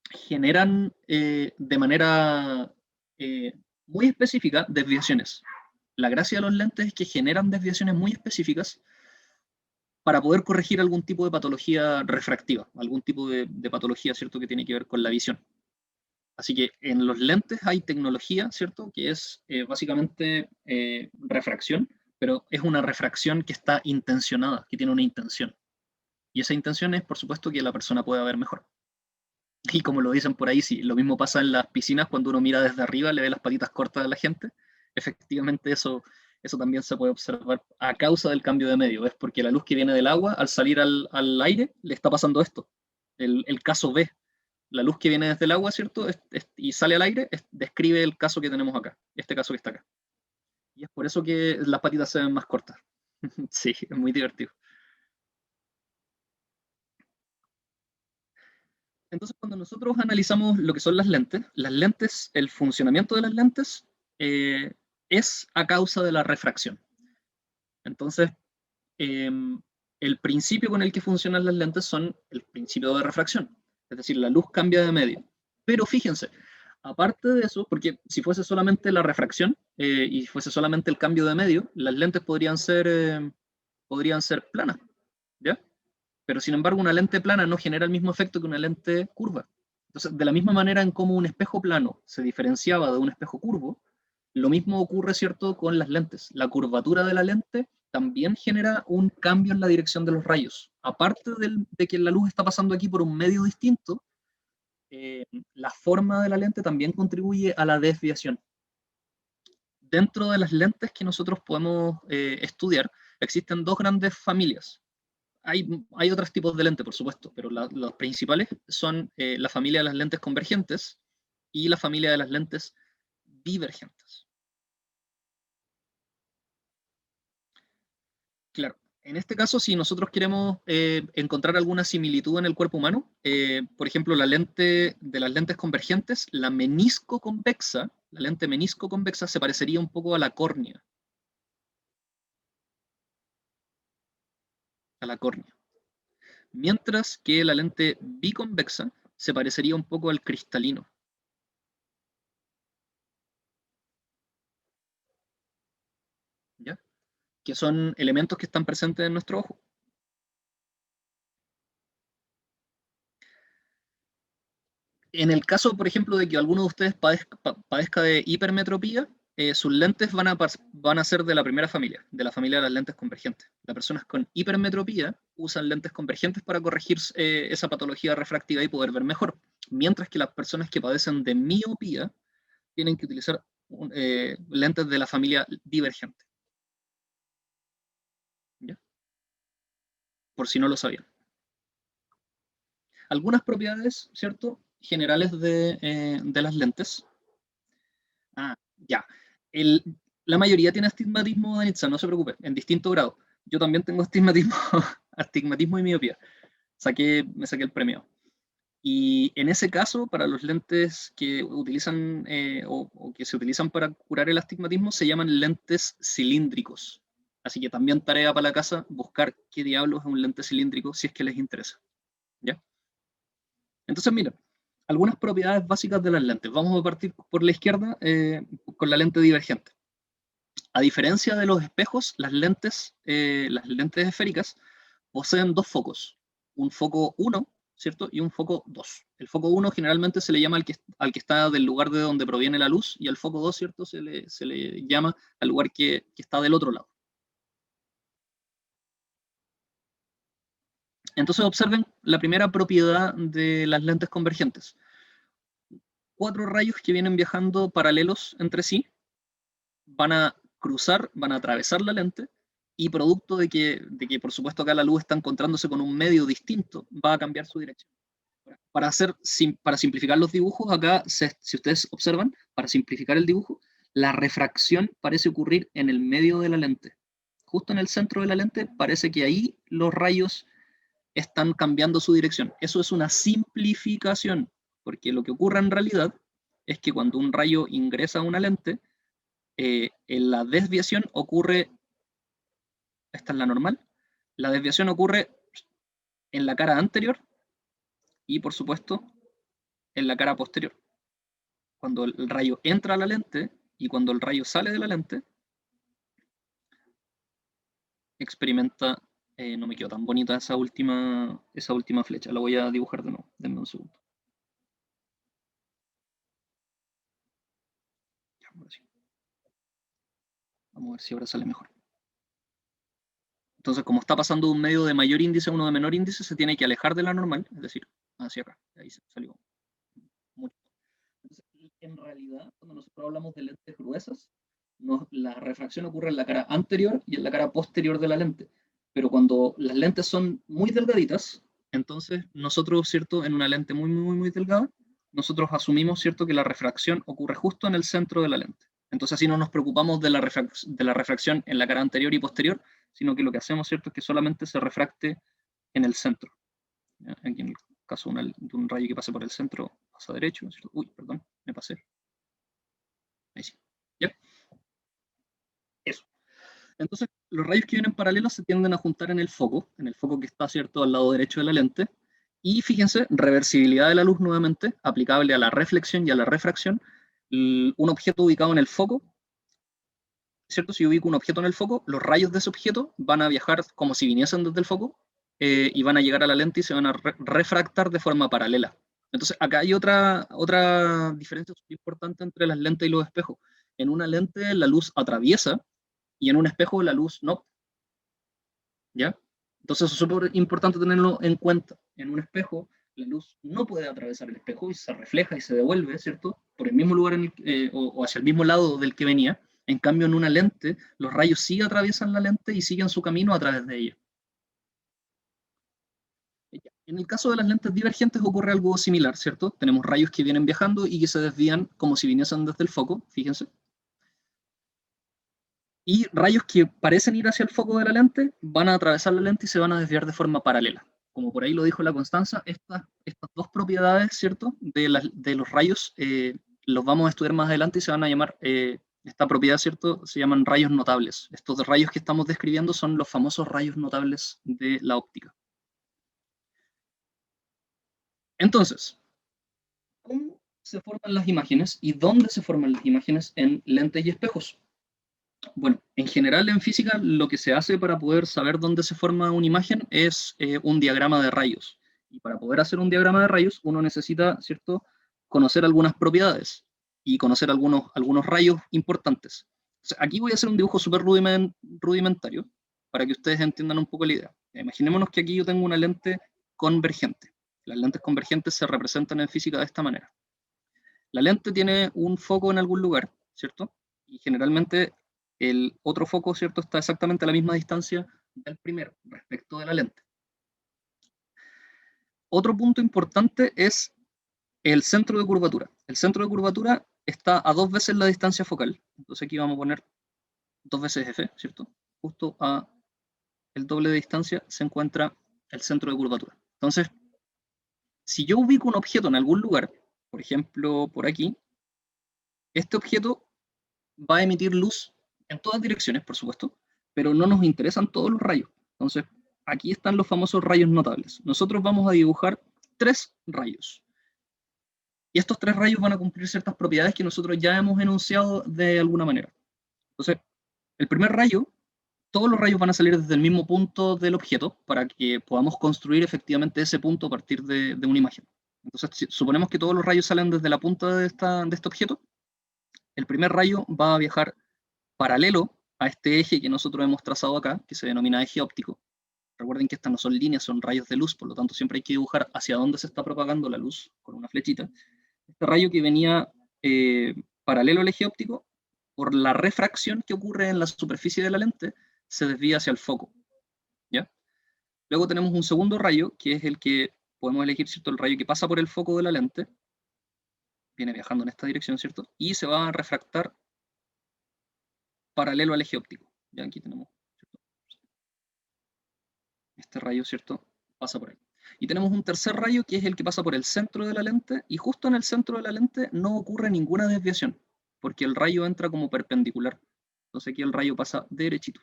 Speaker 1: generan de manera muy específica desviaciones. La gracia de los lentes es que generan desviaciones muy específicas para poder corregir algún tipo de patología refractiva, algún tipo de patología, ¿cierto?, que tiene que ver con la visión. Así que en los lentes hay tecnología, ¿cierto?, que es básicamente refracción, pero es una refracción que está intencionada, que tiene una intención. Y esa intención es, por supuesto, que la persona pueda ver mejor. Y como lo dicen por ahí, sí, lo mismo pasa en las piscinas cuando uno mira desde arriba, le ve las patitas cortas a la gente. Efectivamente, eso también se puede observar a causa del cambio de medio. Es porque la luz que viene del agua, al salir al aire, le está pasando esto. El caso B. La luz que viene desde el agua, ¿cierto? Y sale al aire, describe el caso que tenemos acá, este caso que está acá. Y es por eso que las patitas se ven más cortas. Sí, es muy divertido. Entonces, cuando nosotros analizamos lo que son las lentes, el funcionamiento de las lentes eh, es a causa de la refracción. Entonces, eh, el principio con el que funcionan las lentes son el principio de refracción, es decir, la luz cambia de medio. Pero fíjense, aparte de eso, porque si fuese solamente la refracción y fuese solamente el cambio de medio, las lentes podrían ser planas, ¿ya? Pero sin embargo una lente plana no genera el mismo efecto que una lente curva. Entonces, de la misma manera en cómo un espejo plano se diferenciaba de un espejo curvo, lo mismo ocurre, ¿cierto?, con las lentes. La curvatura de la lente también genera un cambio en la dirección de los rayos. Aparte de que la luz está pasando aquí por un medio distinto, la forma de la lente también contribuye a la desviación. Dentro de las lentes que nosotros podemos estudiar, existen dos grandes familias. Hay otros tipos de lentes, por supuesto, pero los principales son la familia de las lentes convergentes y la familia de las lentes divergentes. Claro, en este caso, si nosotros queremos encontrar alguna similitud en el cuerpo humano, por ejemplo, la lente de las lentes convergentes, la lente menisco convexa se parecería un poco a la córnea, mientras que la lente biconvexa se parecería un poco al cristalino. ¿Ya? Que son elementos que están presentes en nuestro ojo. En el caso, por ejemplo, de que alguno de ustedes padezca de hipermetropía, sus lentes van a ser de la primera familia, de la familia de las lentes convergentes. Las personas con hipermetropía usan lentes convergentes para corregir esa patología refractiva y poder ver mejor, mientras que las personas que padecen de miopía tienen que utilizar lentes de la familia divergente. ¿Ya? Por si no lo sabían. Algunas propiedades, ¿cierto?, generales de las lentes. Ah, ya. El, la mayoría tiene astigmatismo, Danitza, no se preocupe, en distinto grado. Yo también tengo astigmatismo, astigmatismo y miopía. Me saqué el premio. Y en ese caso, para los lentes que utilizan o que se utilizan para curar el astigmatismo, se llaman lentes cilíndricos. Así que también tarea para la casa, buscar qué diablos es un lente cilíndrico si es que les interesa. ¿Ya? Entonces, mira, algunas propiedades básicas de las lentes. Vamos a partir por la izquierda con la lente divergente. A diferencia de los espejos, las lentes esféricas poseen dos focos, un foco 1, ¿cierto? Y un foco 2. El foco 1 generalmente se le llama al que está del lugar de donde proviene la luz, y al foco 2, ¿cierto? Se le llama al lugar que está del otro lado. Entonces observen la primera propiedad de las lentes convergentes. 4 rayos que vienen viajando paralelos entre sí van a cruzar, van a atravesar la lente, y producto de que por supuesto acá la luz está encontrándose con un medio distinto, va a cambiar su dirección. Para simplificar los dibujos, acá, si ustedes observan, para simplificar el dibujo, la refracción parece ocurrir en el medio de la lente. Justo en el centro de la lente parece que ahí los rayos están cambiando su dirección. Eso es una simplificación, porque lo que ocurre en realidad es que cuando un rayo ingresa a una lente, en la desviación ocurre, esta es la normal, la desviación ocurre en la cara anterior y por supuesto en la cara posterior. Cuando el rayo entra a la lente y cuando el rayo sale de la lente, experimenta, no me quedó tan bonita esa última flecha, la voy a dibujar de nuevo, denme un segundo. Vamos a ver si ahora sale mejor. Entonces, como está pasando de un medio de mayor índice a uno de menor índice, se tiene que alejar de la normal, es decir, hacia acá. Ahí salió mucho. Entonces, en realidad, cuando nosotros hablamos de lentes gruesas, la refracción ocurre en la cara anterior y en la cara posterior de la lente. Pero cuando las lentes son muy delgaditas, entonces nosotros, ¿cierto? En una lente muy, muy, muy delgada, nosotros asumimos, ¿cierto? Que la refracción ocurre justo en el centro de la lente. Entonces así no nos preocupamos de la refracción en la cara anterior y posterior, sino que lo que hacemos, ¿cierto? Es que solamente se refracte en el centro. ¿Ya? Aquí en el caso de un rayo que pase por el centro, pasa derecho, ¿cierto? Uy, perdón, me pasé. Ahí sí. ¿Ya? Eso. Entonces, los rayos que vienen paralelos se tienden a juntar en el foco que está, ¿cierto?, al lado derecho de la lente. Y fíjense, reversibilidad de la luz nuevamente, aplicable a la reflexión y a la refracción. Un objeto ubicado en el foco, ¿cierto? Si yo ubico un objeto en el foco, los rayos de ese objeto van a viajar como si viniesen desde el foco y van a llegar a la lente y se van a refractar de forma paralela. Entonces, acá hay otra diferencia importante entre las lentes y los espejos. En una lente la luz atraviesa y en un espejo la luz no. ¿Ya? Entonces eso es súper importante tenerlo en cuenta. En un espejo, la luz no puede atravesar el espejo y se refleja y se devuelve, ¿cierto? Por el mismo lugar o hacia el mismo lado del que venía. En cambio, en una lente, los rayos sí atraviesan la lente y siguen su camino a través de ella. En el caso de las lentes divergentes ocurre algo similar, ¿cierto? Tenemos rayos que vienen viajando y que se desvían como si viniesen desde el foco, fíjense. Y rayos que parecen ir hacia el foco de la lente van a atravesar la lente y se van a desviar de forma paralela. Como por ahí lo dijo la Constanza, estas dos propiedades, ¿cierto?, de los rayos los vamos a estudiar más adelante y se van a llamar, esta propiedad, ¿cierto?, se llaman rayos notables. Estos rayos que estamos describiendo son los famosos rayos notables de la óptica. Entonces, ¿cómo se forman las imágenes y dónde se forman las imágenes en lentes y espejos? Bueno, en general en física lo que se hace para poder saber dónde se forma una imagen es un diagrama de rayos. Y para poder hacer un diagrama de rayos uno necesita, ¿cierto?, conocer algunas propiedades y conocer algunos rayos importantes. O sea, aquí voy a hacer un dibujo súper rudimentario para que ustedes entiendan un poco la idea. Imaginémonos que aquí yo tengo una lente convergente. Las lentes convergentes se representan en física de esta manera. La lente tiene un foco en algún lugar, ¿cierto? Y generalmente el otro foco, ¿cierto?, está exactamente a la misma distancia del primero respecto de la lente. Otro punto importante es el centro de curvatura. El centro de curvatura está a 2 veces la distancia focal. Entonces aquí vamos a poner 2 veces F, ¿cierto? Justo a el doble de distancia se encuentra el centro de curvatura. Entonces, si yo ubico un objeto en algún lugar, por ejemplo, por aquí, este objeto va a emitir luz en todas direcciones, por supuesto, pero no nos interesan todos los rayos. Entonces, aquí están los famosos rayos notables. Nosotros vamos a dibujar 3 rayos. Y estos 3 rayos van a cumplir ciertas propiedades que nosotros ya hemos enunciado de alguna manera. Entonces, el primer rayo, todos los rayos van a salir desde el mismo punto del objeto para que podamos construir efectivamente ese punto a partir de una imagen. Entonces, si suponemos que todos los rayos salen desde la punta de este objeto, el primer rayo va a viajar paralelo a este eje que nosotros hemos trazado acá, que se denomina eje óptico. Recuerden que estas no son líneas, son rayos de luz, por lo tanto siempre hay que dibujar hacia dónde se está propagando la luz con una flechita. Este rayo que venía paralelo al eje óptico, por la refracción que ocurre en la superficie de la lente, se desvía hacia el foco. ¿Ya? Luego tenemos un segundo rayo, que es el que podemos elegir, ¿cierto? El rayo que pasa por el foco de la lente, viene viajando en esta dirección, ¿cierto? Y se va a refractar paralelo al eje óptico. Ya aquí tenemos, ¿cierto? Este rayo, ¿cierto? Pasa por ahí. Y tenemos un tercer rayo que es el que pasa por el centro de la lente, y justo en el centro de la lente no ocurre ninguna desviación, porque el rayo entra como perpendicular. Entonces aquí el rayo pasa derechito.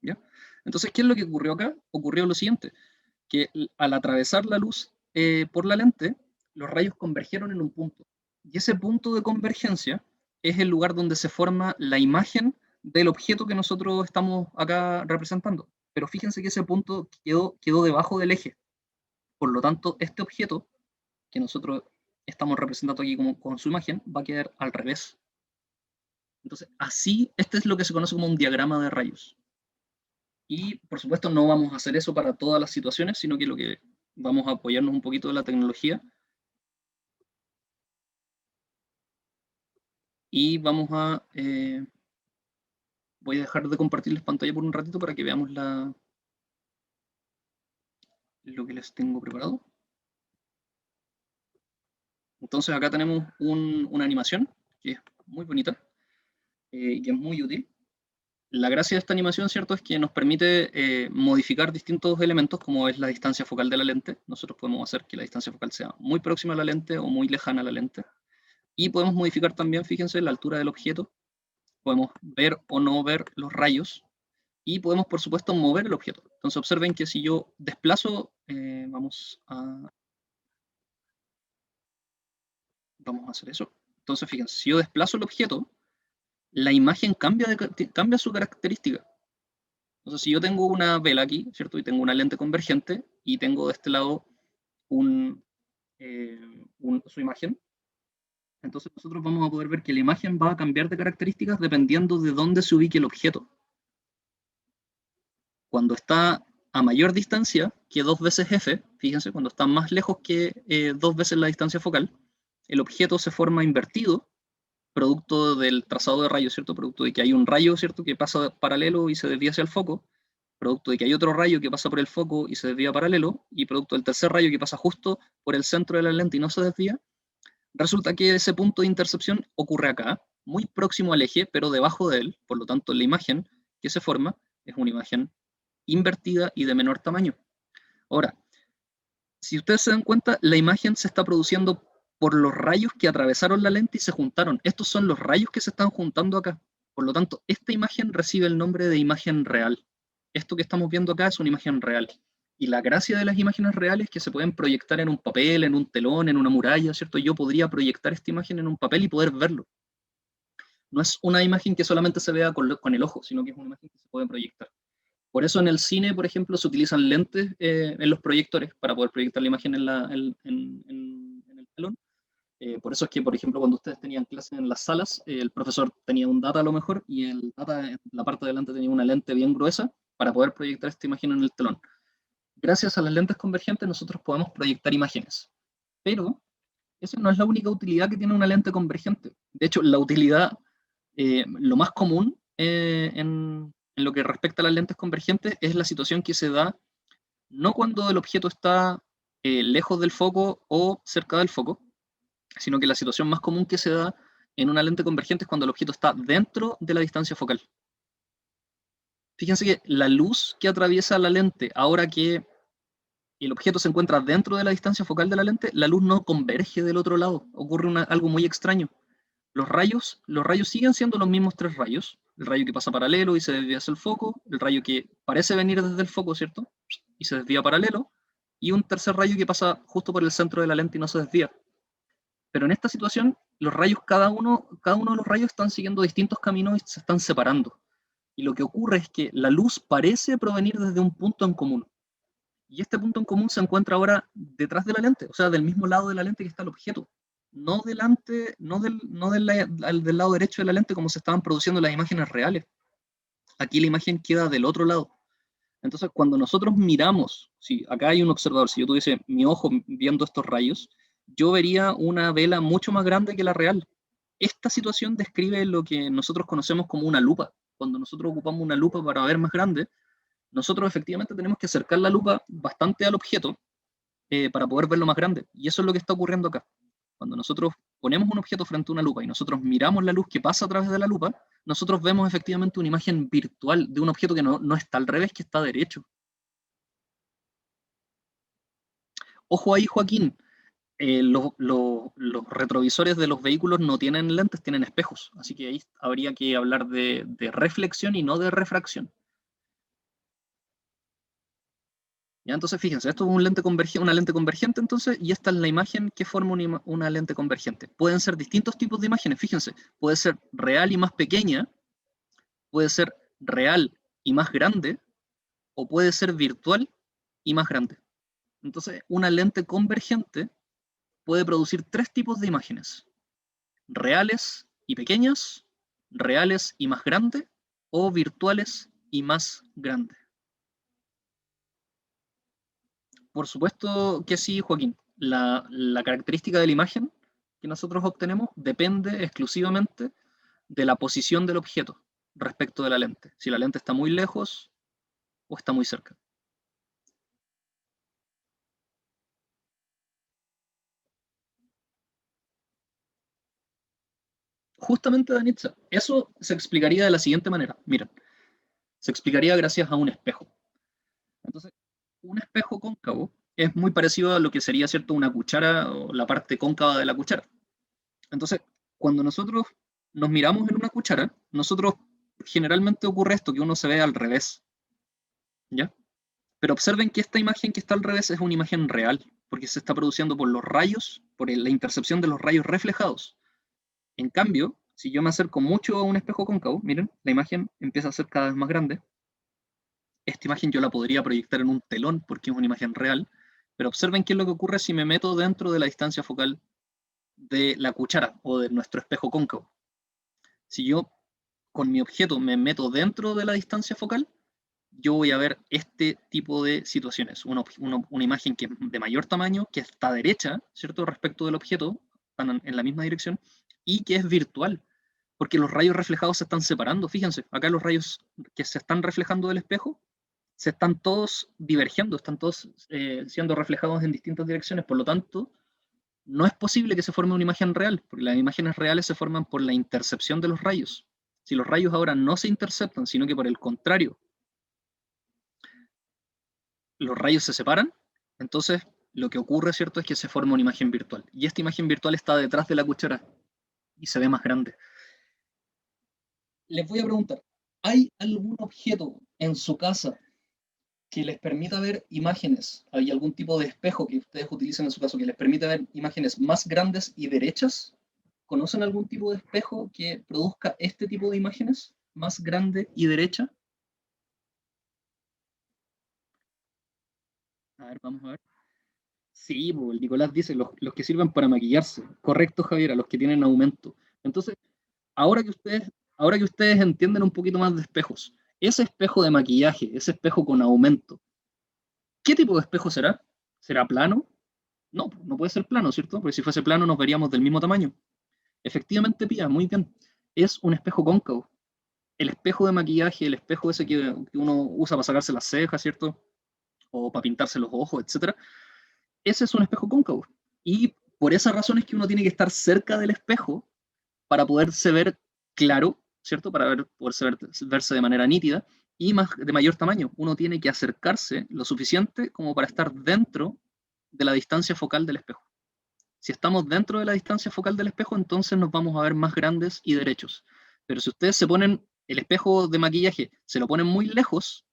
Speaker 1: ¿Ya? Entonces, ¿qué es lo que ocurrió acá? Ocurrió lo siguiente, que al atravesar la luz por la lente, los rayos convergieron en un punto. Y ese punto de convergencia es el lugar donde se forma la imagen del objeto que nosotros estamos acá representando. Pero fíjense que ese punto quedó debajo del eje. Por lo tanto, este objeto que nosotros estamos representando aquí con su imagen va a quedar al revés. Entonces, así, este es lo que se conoce como un diagrama de rayos. Y, por supuesto, no vamos a hacer eso para todas las situaciones, sino que lo que vamos a apoyarnos un poquito de la tecnología y vamos a... voy a dejar de compartirles pantalla por un ratito para que veamos lo que les tengo preparado. Entonces acá tenemos una animación que es muy bonita y que es muy útil. La gracia de esta animación, ¿cierto?, es que nos permite modificar distintos elementos, como es la distancia focal de la lente. Nosotros podemos hacer que la distancia focal sea muy próxima a la lente o muy lejana a la lente. Y podemos modificar también, fíjense, la altura del objeto. Podemos ver o no ver los rayos. Y podemos, por supuesto, mover el objeto. Entonces observen que si yo desplazo, vamos a hacer eso. Entonces fíjense, si yo desplazo el objeto, la imagen cambia su característica. Entonces si yo tengo una vela aquí, ¿cierto? Y tengo una lente convergente y tengo de este lado su imagen, entonces nosotros vamos a poder ver que la imagen va a cambiar de características dependiendo de dónde se ubique el objeto. Cuando está a mayor distancia que 2 veces f, fíjense, cuando está más lejos que 2 veces la distancia focal, el objeto se forma invertido, producto del trazado de rayos, ¿cierto? Producto de que hay un rayo, ¿cierto?, que pasa paralelo y se desvía hacia el foco, producto de que hay otro rayo que pasa por el foco y se desvía paralelo, y producto del tercer rayo que pasa justo por el centro de la lente y no se desvía, resulta que ese punto de intercepción ocurre acá, muy próximo al eje, pero debajo de él. Por lo tanto, la imagen que se forma es una imagen invertida y de menor tamaño. Ahora, si ustedes se dan cuenta, la imagen se está produciendo por los rayos que atravesaron la lente y se juntaron. Estos son los rayos que se están juntando acá. Por lo tanto, esta imagen recibe el nombre de imagen real. Esto que estamos viendo acá es una imagen real. Y la gracia de las imágenes reales es que se pueden proyectar en un papel, en un telón, en una muralla, ¿cierto? Yo podría proyectar esta imagen en un papel y poder verlo. No es una imagen que solamente se vea con el ojo, sino que es una imagen que se puede proyectar. Por eso en el cine, por ejemplo, se utilizan lentes en los proyectores para poder proyectar la imagen en el telón. Por eso es que, por ejemplo, cuando ustedes tenían clases en las salas, el profesor tenía un data a lo mejor y el data en la parte de delante tenía una lente bien gruesa para poder proyectar esta imagen en el telón. Gracias a las lentes convergentes nosotros podemos proyectar imágenes, pero esa no es la única utilidad que tiene una lente convergente. De hecho, la utilidad, lo más común en lo que respecta a las lentes convergentes es la situación que se da no cuando el objeto está lejos del foco o cerca del foco, sino que la situación más común que se da en una lente convergente es cuando el objeto está dentro de la distancia focal. Fíjense que la luz que atraviesa la lente, ahora que el objeto se encuentra dentro de la distancia focal de la lente, la luz no converge del otro lado. Ocurre algo muy extraño. Los rayos siguen siendo los mismos 3 rayos, el rayo que pasa paralelo y se desvía hacia el foco, el rayo que parece venir desde el foco, ¿cierto? Y se desvía paralelo, y un tercer rayo que pasa justo por el centro de la lente y no se desvía. Pero en esta situación, los rayos, cada uno de los rayos están siguiendo distintos caminos y se están separando. Y lo que ocurre es que la luz parece provenir desde un punto en común. Y este punto en común se encuentra ahora detrás de la lente, o sea, del mismo lado de la lente que está el objeto. No delante, del lado derecho de la lente como se estaban produciendo las imágenes reales. Aquí la imagen queda del otro lado. Entonces, cuando nosotros miramos, si acá hay un observador, si yo tuviese mi ojo viendo estos rayos, yo vería una vela mucho más grande que la real. Esta situación describe lo que nosotros conocemos como una lupa. Cuando nosotros ocupamos una lupa para ver más grande, nosotros efectivamente tenemos que acercar la lupa bastante al objeto para poder verlo más grande. Y eso es lo que está ocurriendo acá. Cuando nosotros ponemos un objeto frente a una lupa y nosotros miramos la luz que pasa a través de la lupa, nosotros vemos efectivamente una imagen virtual de un objeto que no está al revés, que está derecho. Ojo ahí, Joaquín, los retrovisores de los vehículos no tienen lentes, tienen espejos. Así que ahí habría que hablar de reflexión y no de refracción. ¿Ya? Entonces, fíjense, esto es una lente convergente, entonces, y esta es la imagen que forma una lente convergente. Pueden ser distintos tipos de imágenes, fíjense, puede ser real y más pequeña, puede ser real y más grande, o puede ser virtual y más grande. Entonces, una lente convergente puede producir tres tipos de imágenes: reales y pequeñas, reales y más grandes, o virtuales y más grandes. Por supuesto que sí, Joaquín. La característica de la imagen que nosotros obtenemos depende exclusivamente de la posición del objeto respecto de la lente. Si la lente está muy lejos o está muy cerca. Justamente, Danitza, eso se explicaría de la siguiente manera. Mira, se explicaría gracias a un espejo. Entonces, un espejo cóncavo es muy parecido a lo que sería, ¿cierto?, una cuchara o la parte cóncava de la cuchara. Entonces, cuando nosotros nos miramos en una cuchara, nosotros generalmente ocurre esto, que uno se ve al revés, ¿ya? Pero observen que esta imagen que está al revés es una imagen real, porque se está produciendo por los rayos, por la intercepción de los rayos reflejados. En cambio, si yo me acerco mucho a un espejo cóncavo, miren, la imagen empieza a ser cada vez más grande. Esta imagen yo la podría proyectar en un telón porque es una imagen real, pero observen qué es lo que ocurre si me meto dentro de la distancia focal de la cuchara o de nuestro espejo cóncavo. Si yo con mi objeto me meto dentro de la distancia focal, yo voy a ver este tipo de situaciones. Una imagen que es de mayor tamaño, que está derecha, ¿cierto?, respecto del objeto, están en la misma dirección, y que es virtual, porque los rayos reflejados se están separando. Fíjense, acá los rayos que se están reflejando del espejo se están todos divergiendo, están todos siendo reflejados en distintas direcciones. Por lo tanto, no es posible que se forme una imagen real, porque las imágenes reales se forman por la intercepción de los rayos. Si los rayos ahora no se interceptan, sino que por el contrario, los rayos se separan, entonces lo que ocurre, ¿cierto?, es que se forma una imagen virtual. Y esta imagen virtual está detrás de la cuchara y se ve más grande. Les voy a preguntar, ¿hay algún objeto en su casa que les permita ver imágenes? ¿Hay algún tipo de espejo que ustedes utilicen en su caso que les permita ver imágenes más grandes y derechas? ¿Conocen algún tipo de espejo que produzca este tipo de imágenes más grande y derecha? A ver, vamos a ver. Sí, pues, el Nicolás dice los que sirven para maquillarse. Correcto, Javier, a los que tienen aumento. Entonces, ahora que ustedes entienden un poquito más de espejos, ese espejo de maquillaje, ese espejo con aumento, ¿qué tipo de espejo será? ¿Será plano? No, no puede ser plano, ¿cierto? Porque si fuese plano nos veríamos del mismo tamaño. Efectivamente, Pía, muy bien. Es un espejo cóncavo. El espejo de maquillaje, el espejo ese que uno usa para sacarse las cejas, ¿cierto? O para pintarse los ojos, etcétera. Ese es un espejo cóncavo. Y por esa razón es que uno tiene que estar cerca del espejo para poderse ver claro, ¿cierto? Para poderse verse de manera nítida y de mayor tamaño. Uno tiene que acercarse lo suficiente como para estar dentro de la distancia focal del espejo. Si estamos dentro de la distancia focal del espejo, entonces nos vamos a ver más grandes y derechos. Pero si ustedes se ponen el espejo de maquillaje se lo ponen muy lejos,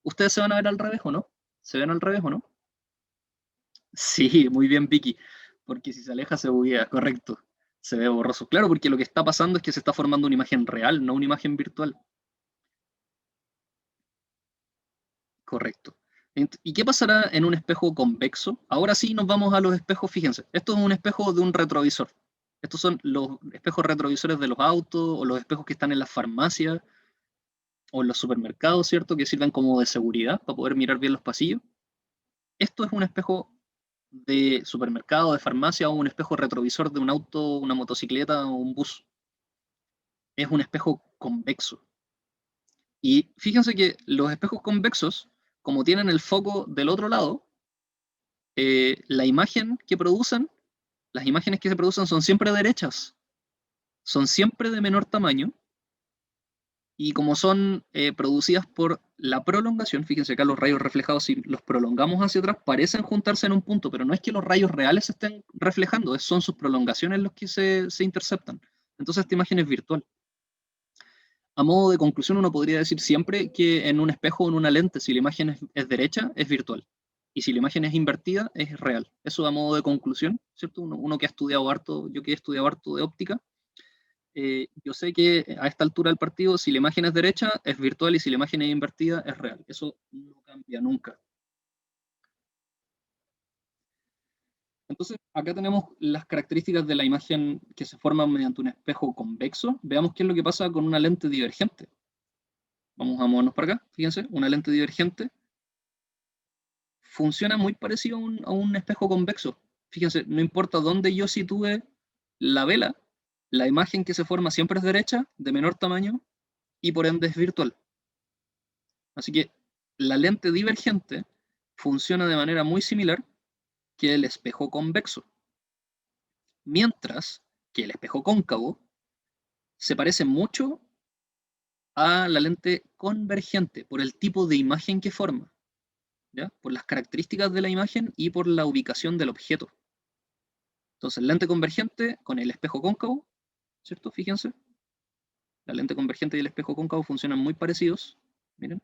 Speaker 1: ustedes se van a ver al revés, ¿o no? ¿Se ven al revés, o no? Sí, muy bien, Vicky. Porque si se aleja se buguea, correcto. Se ve borroso. Claro, porque lo que está pasando es que se está formando una imagen real, no una imagen virtual. Correcto. ¿Y qué pasará en un espejo convexo? Ahora sí nos vamos a los espejos, fíjense. Esto es un espejo de un retrovisor. Estos son los espejos retrovisores de los autos o los espejos que están en las farmacias o en los supermercados, ¿cierto? Que sirven como de seguridad para poder mirar bien los pasillos. Esto es un espejo de supermercado, de farmacia o un espejo retrovisor de un auto, una motocicleta o un bus. Es un espejo convexo. Y fíjense que los espejos convexos, como tienen el foco del otro lado, la imagen que producen, las imágenes que se producen son siempre derechas, son siempre de menor tamaño, y como son producidas por la prolongación, fíjense acá los rayos reflejados, si los prolongamos hacia atrás, parecen juntarse en un punto, pero no es que los rayos reales se estén reflejando, son sus prolongaciones los que se interceptan. Entonces esta imagen es virtual. A modo de conclusión, uno podría decir siempre que en un espejo o en una lente, si la imagen es derecha, es virtual. Y si la imagen es invertida, es real. Eso a modo de conclusión, ¿cierto? Uno que ha estudiado harto, yo que he estudiado harto de óptica, yo sé que a esta altura del partido, si la imagen es derecha, es virtual y si la imagen es invertida, es real. Eso no cambia nunca. Entonces, acá tenemos las características de la imagen que se forman mediante un espejo convexo. Veamos qué es lo que pasa con una lente divergente. Vamos a movernos para acá. Fíjense, una lente divergente funciona muy parecido a un espejo convexo. Fíjense, no importa dónde yo sitúe la vela, la imagen que se forma siempre es derecha, de menor tamaño, y por ende es virtual. Así que la lente divergente funciona de manera muy similar que el espejo convexo, mientras que el espejo cóncavo se parece mucho a la lente convergente por el tipo de imagen que forma, ¿ya? Por las características de la imagen y por la ubicación del objeto. Entonces, lente convergente con el espejo cóncavo, ¿cierto? Fíjense, la lente convergente y el espejo cóncavo funcionan muy parecidos, miren.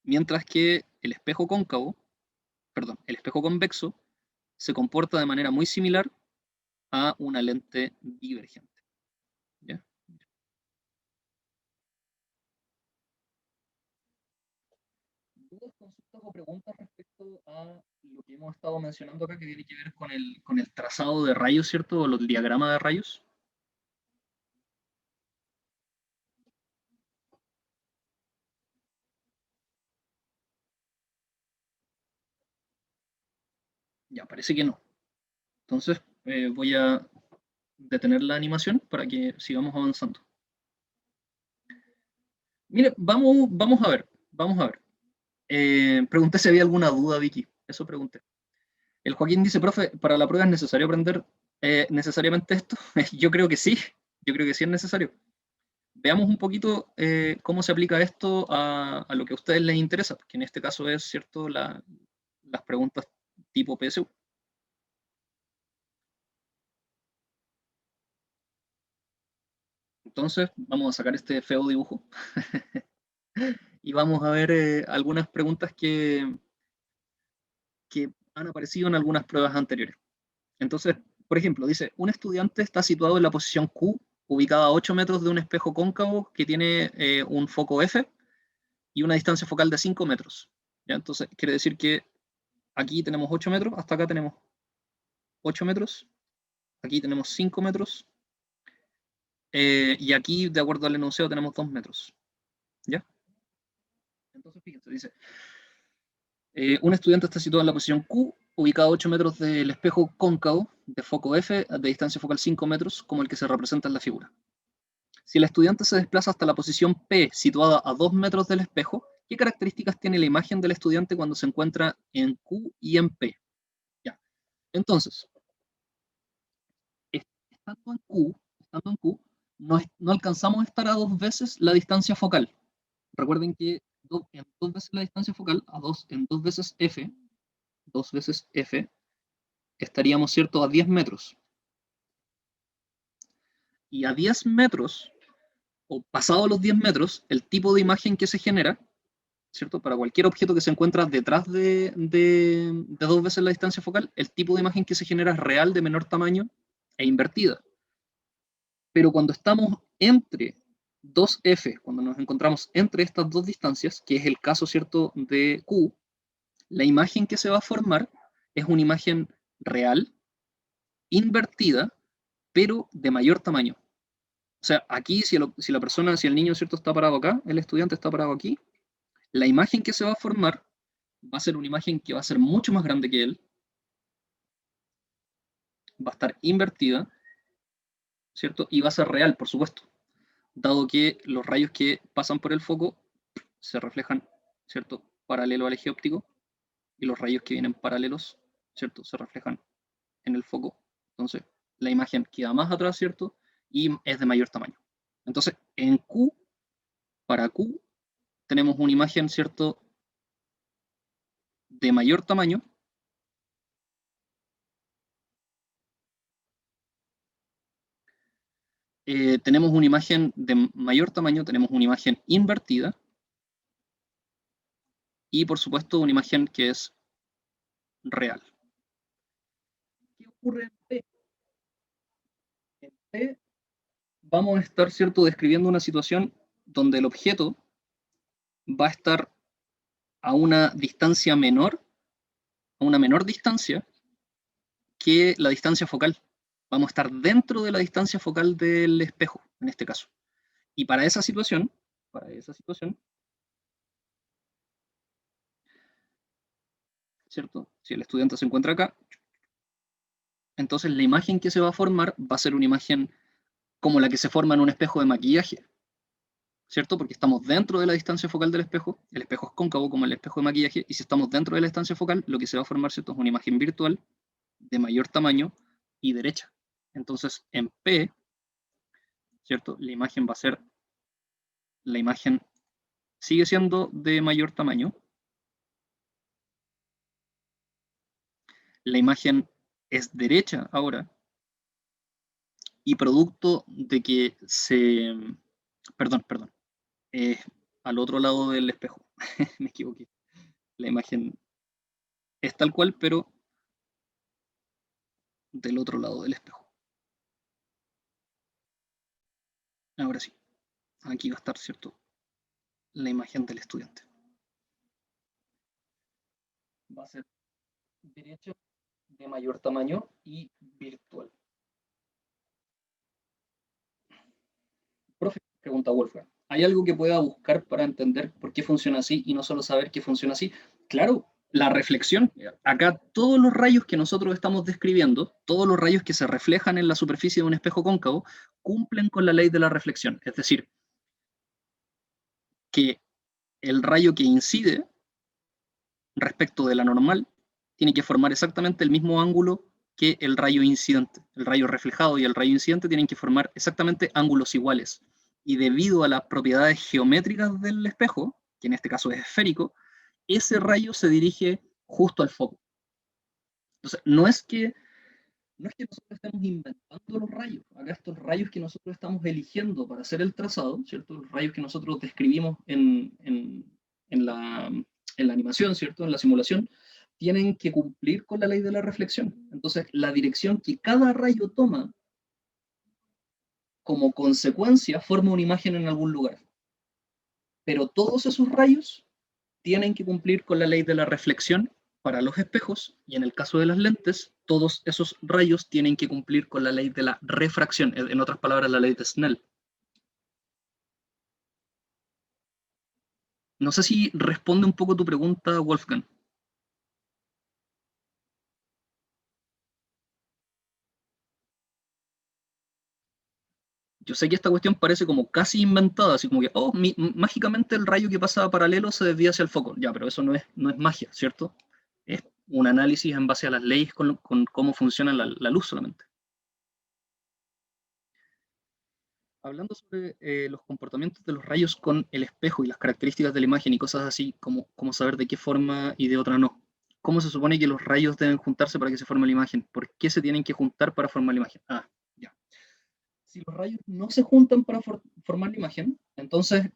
Speaker 1: Mientras que el espejo cóncavo, perdón, el espejo convexo se comporta de manera muy similar a una lente divergente, ¿ya? ¿Dudas, consultas o preguntas respecto a lo que hemos estado mencionando acá que tiene que ver con el trazado de rayos, ¿cierto? O el diagrama de rayos. Ya, parece que no. Entonces, voy a detener la animación para que sigamos avanzando. Mire, vamos a ver, vamos a ver. Pregunté si había alguna duda, Vicky. Eso pregunté. El Joaquín dice, profe, ¿para la prueba es necesario aprender necesariamente esto? Yo creo que sí, yo creo que sí es necesario. Veamos un poquito cómo se aplica esto a lo que a ustedes les interesa, que en este caso es, ¿cierto?, las preguntas tipo PSU. Entonces, vamos a sacar este feo dibujo y vamos a ver algunas preguntas que han aparecido en algunas pruebas anteriores. Entonces, por ejemplo, dice, un estudiante está situado en la posición Q, ubicada a 8 metros de un espejo cóncavo que tiene un foco F y una distancia focal de 5 metros. ¿Ya? Entonces, quiere decir que aquí tenemos 8 metros, hasta acá tenemos 8 metros, aquí tenemos 5 metros, y aquí, de acuerdo al enunciado, tenemos 2 metros. ¿Ya? Entonces, fíjense, dice, un estudiante está situado en la posición Q, ubicado a 8 metros del espejo cóncavo de foco F, de distancia focal 5 metros, como el que se representa en la figura. Si el estudiante se desplaza hasta la posición P, situada a 2 metros del espejo, ¿qué características tiene la imagen del estudiante cuando se encuentra en Q y en P? Ya. Entonces, estando en Q no alcanzamos a estar a 2 veces la distancia focal. Recuerden que en 2 veces la distancia focal, en 2 veces F, estaríamos, ¿cierto?, a 10 metros. Y a 10 metros, o pasado los 10 metros, el tipo de imagen que se genera, ¿cierto? Para cualquier objeto que se encuentra detrás de 2 veces la distancia focal, el tipo de imagen que se genera es real, de menor tamaño e invertida. Pero cuando estamos entre 2f, cuando nos encontramos entre estas dos distancias, que es el caso, ¿cierto?, de Q, la imagen que se va a formar es una imagen real, invertida, pero de mayor tamaño. O sea, aquí si la persona, si el niño, ¿cierto?, está parado acá, el estudiante está parado aquí, la imagen que se va a formar va a ser una imagen que va a ser mucho más grande que él, va a estar invertida, ¿cierto? Y va a ser real, por supuesto, dado que los rayos que pasan por el foco se reflejan, ¿cierto?, paralelo al eje óptico, y los rayos que vienen paralelos, ¿cierto?, se reflejan en el foco. Entonces, la imagen queda más atrás, ¿cierto?, y es de mayor tamaño. Entonces, en Q, para Q, tenemos una imagen, ¿cierto?, de mayor tamaño, tenemos una imagen de mayor tamaño, tenemos una imagen invertida, y por supuesto una imagen que es real. ¿Qué ocurre en P? En P vamos a estar, ¿cierto?, describiendo una situación donde el objeto va a estar a una distancia menor, a una menor distancia que la distancia focal. Vamos a estar dentro de la distancia focal del espejo, en este caso. Y para esa situación, ¿cierto? Si el estudiante se encuentra acá, entonces la imagen que se va a formar va a ser una imagen como la que se forma en un espejo de maquillaje, ¿cierto? Porque estamos dentro de la distancia focal del espejo, el espejo es cóncavo como el espejo de maquillaje, y si estamos dentro de la distancia focal, lo que se va a formar, ¿cierto?, es una imagen virtual de mayor tamaño y derecha. Entonces, en P, ¿cierto?, la imagen va a ser, la imagen sigue siendo de mayor tamaño, la imagen es derecha ahora, y producto de que se, perdón, al otro lado del espejo, me equivoqué, la imagen es tal cual, pero del otro lado del espejo. Ahora sí, aquí va a estar, ¿cierto?, la imagen del estudiante. Va a ser derecha, de mayor tamaño y virtual. Profe, pregunta Wolfgang, ¿hay algo que pueda buscar para entender por qué funciona así y no solo saber que funciona así? Claro, la reflexión. Acá todos los rayos que nosotros estamos describiendo, todos los rayos que se reflejan en la superficie de un espejo cóncavo, cumplen con la ley de la reflexión. Es decir, que el rayo que incide respecto de la normal tiene que formar exactamente el mismo ángulo que el rayo incidente. El rayo reflejado y el rayo incidente tienen que formar exactamente ángulos iguales. Y debido a las propiedades geométricas del espejo, que en este caso es esférico, ese rayo se dirige justo al foco. Entonces, no es que nosotros estemos inventando los rayos. Acá estos rayos que nosotros estamos eligiendo para hacer el trazado, ¿cierto? Los rayos que nosotros describimos en la animación, ¿cierto?, en la simulación, tienen que cumplir con la ley de la reflexión. Entonces, la dirección que cada rayo toma como consecuencia forma una imagen en algún lugar. Pero todos esos rayos tienen que cumplir con la ley de la reflexión para los espejos, y en el caso de las lentes, todos esos rayos tienen que cumplir con la ley de la refracción, en otras palabras, la ley de Snell. No sé si responde un poco tu pregunta, Wolfgang. Yo sé que esta cuestión parece como casi inventada, así como que, oh, mágicamente el rayo que pasa paralelo se desvía hacia el foco. Ya, pero eso no es magia, ¿cierto? Es un análisis en base a las leyes con cómo funciona la luz solamente. Hablando sobre los comportamientos de los rayos con el espejo y las características de la imagen y cosas así, como saber de qué forma y de otra no. ¿Cómo se supone que los rayos deben juntarse para que se forme la imagen? ¿Por qué se tienen que juntar para formar la imagen? Ah, ya. Si los rayos no se juntan para formar la imagen, entonces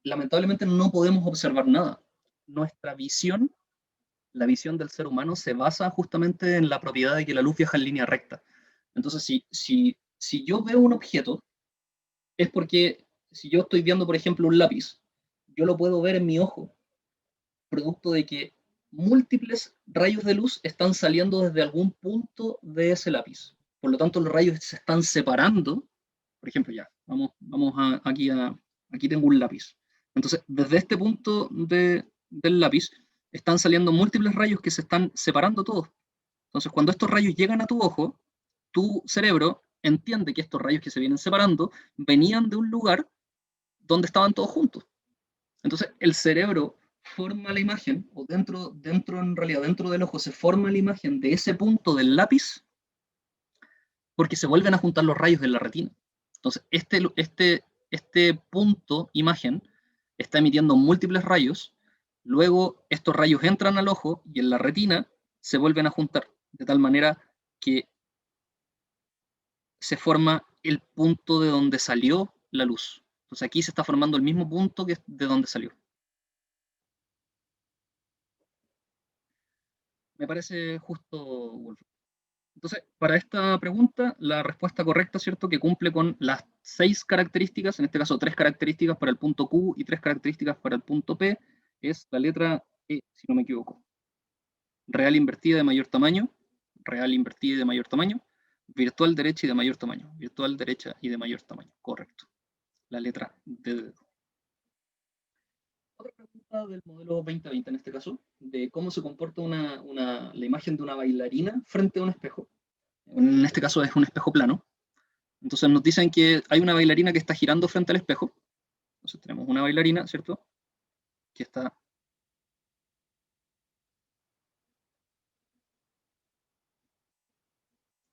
Speaker 1: lamentablemente no podemos observar nada. Nuestra visión, la visión del ser humano, se basa justamente en la propiedad de que la luz viaja en línea recta. Entonces, si yo veo un objeto, es porque si yo estoy viendo, por ejemplo, un lápiz, yo lo puedo ver en mi ojo, producto de que múltiples rayos de luz están saliendo desde algún punto de ese lápiz. Por lo tanto, los rayos se están separando. Por ejemplo, ya, aquí tengo un lápiz. Entonces, desde este punto del lápiz, están saliendo múltiples rayos que se están separando todos. Entonces, cuando estos rayos llegan a tu ojo, tu cerebro entiende que estos rayos que se vienen separando venían de un lugar donde estaban todos juntos. Entonces, el cerebro forma la imagen, o en realidad, dentro del ojo se forma la imagen de ese punto del lápiz, porque se vuelven a juntar los rayos de la retina. Entonces, este punto imagen está emitiendo múltiples rayos, luego estos rayos entran al ojo y en la retina se vuelven a juntar, de tal manera que se forma el punto de donde salió la luz. Entonces aquí se está formando el mismo punto que de donde salió. Me parece justo, Wolf. Entonces, para esta pregunta, la respuesta correcta, ¿cierto? Que cumple con las 6 características, en este caso 3 características para el punto Q y 3 características para el punto P, es la letra E, si no me equivoco. Real invertida de mayor tamaño, real invertida y de mayor tamaño, virtual derecha y de mayor tamaño, virtual derecha y de mayor tamaño, correcto. La letra D. Otra pregunta del modelo 2020 en este caso, de cómo se comporta la imagen de una bailarina frente a un espejo. En este caso es un espejo plano. Entonces nos dicen que hay una bailarina que está girando frente al espejo. Entonces tenemos una bailarina, ¿cierto? Que está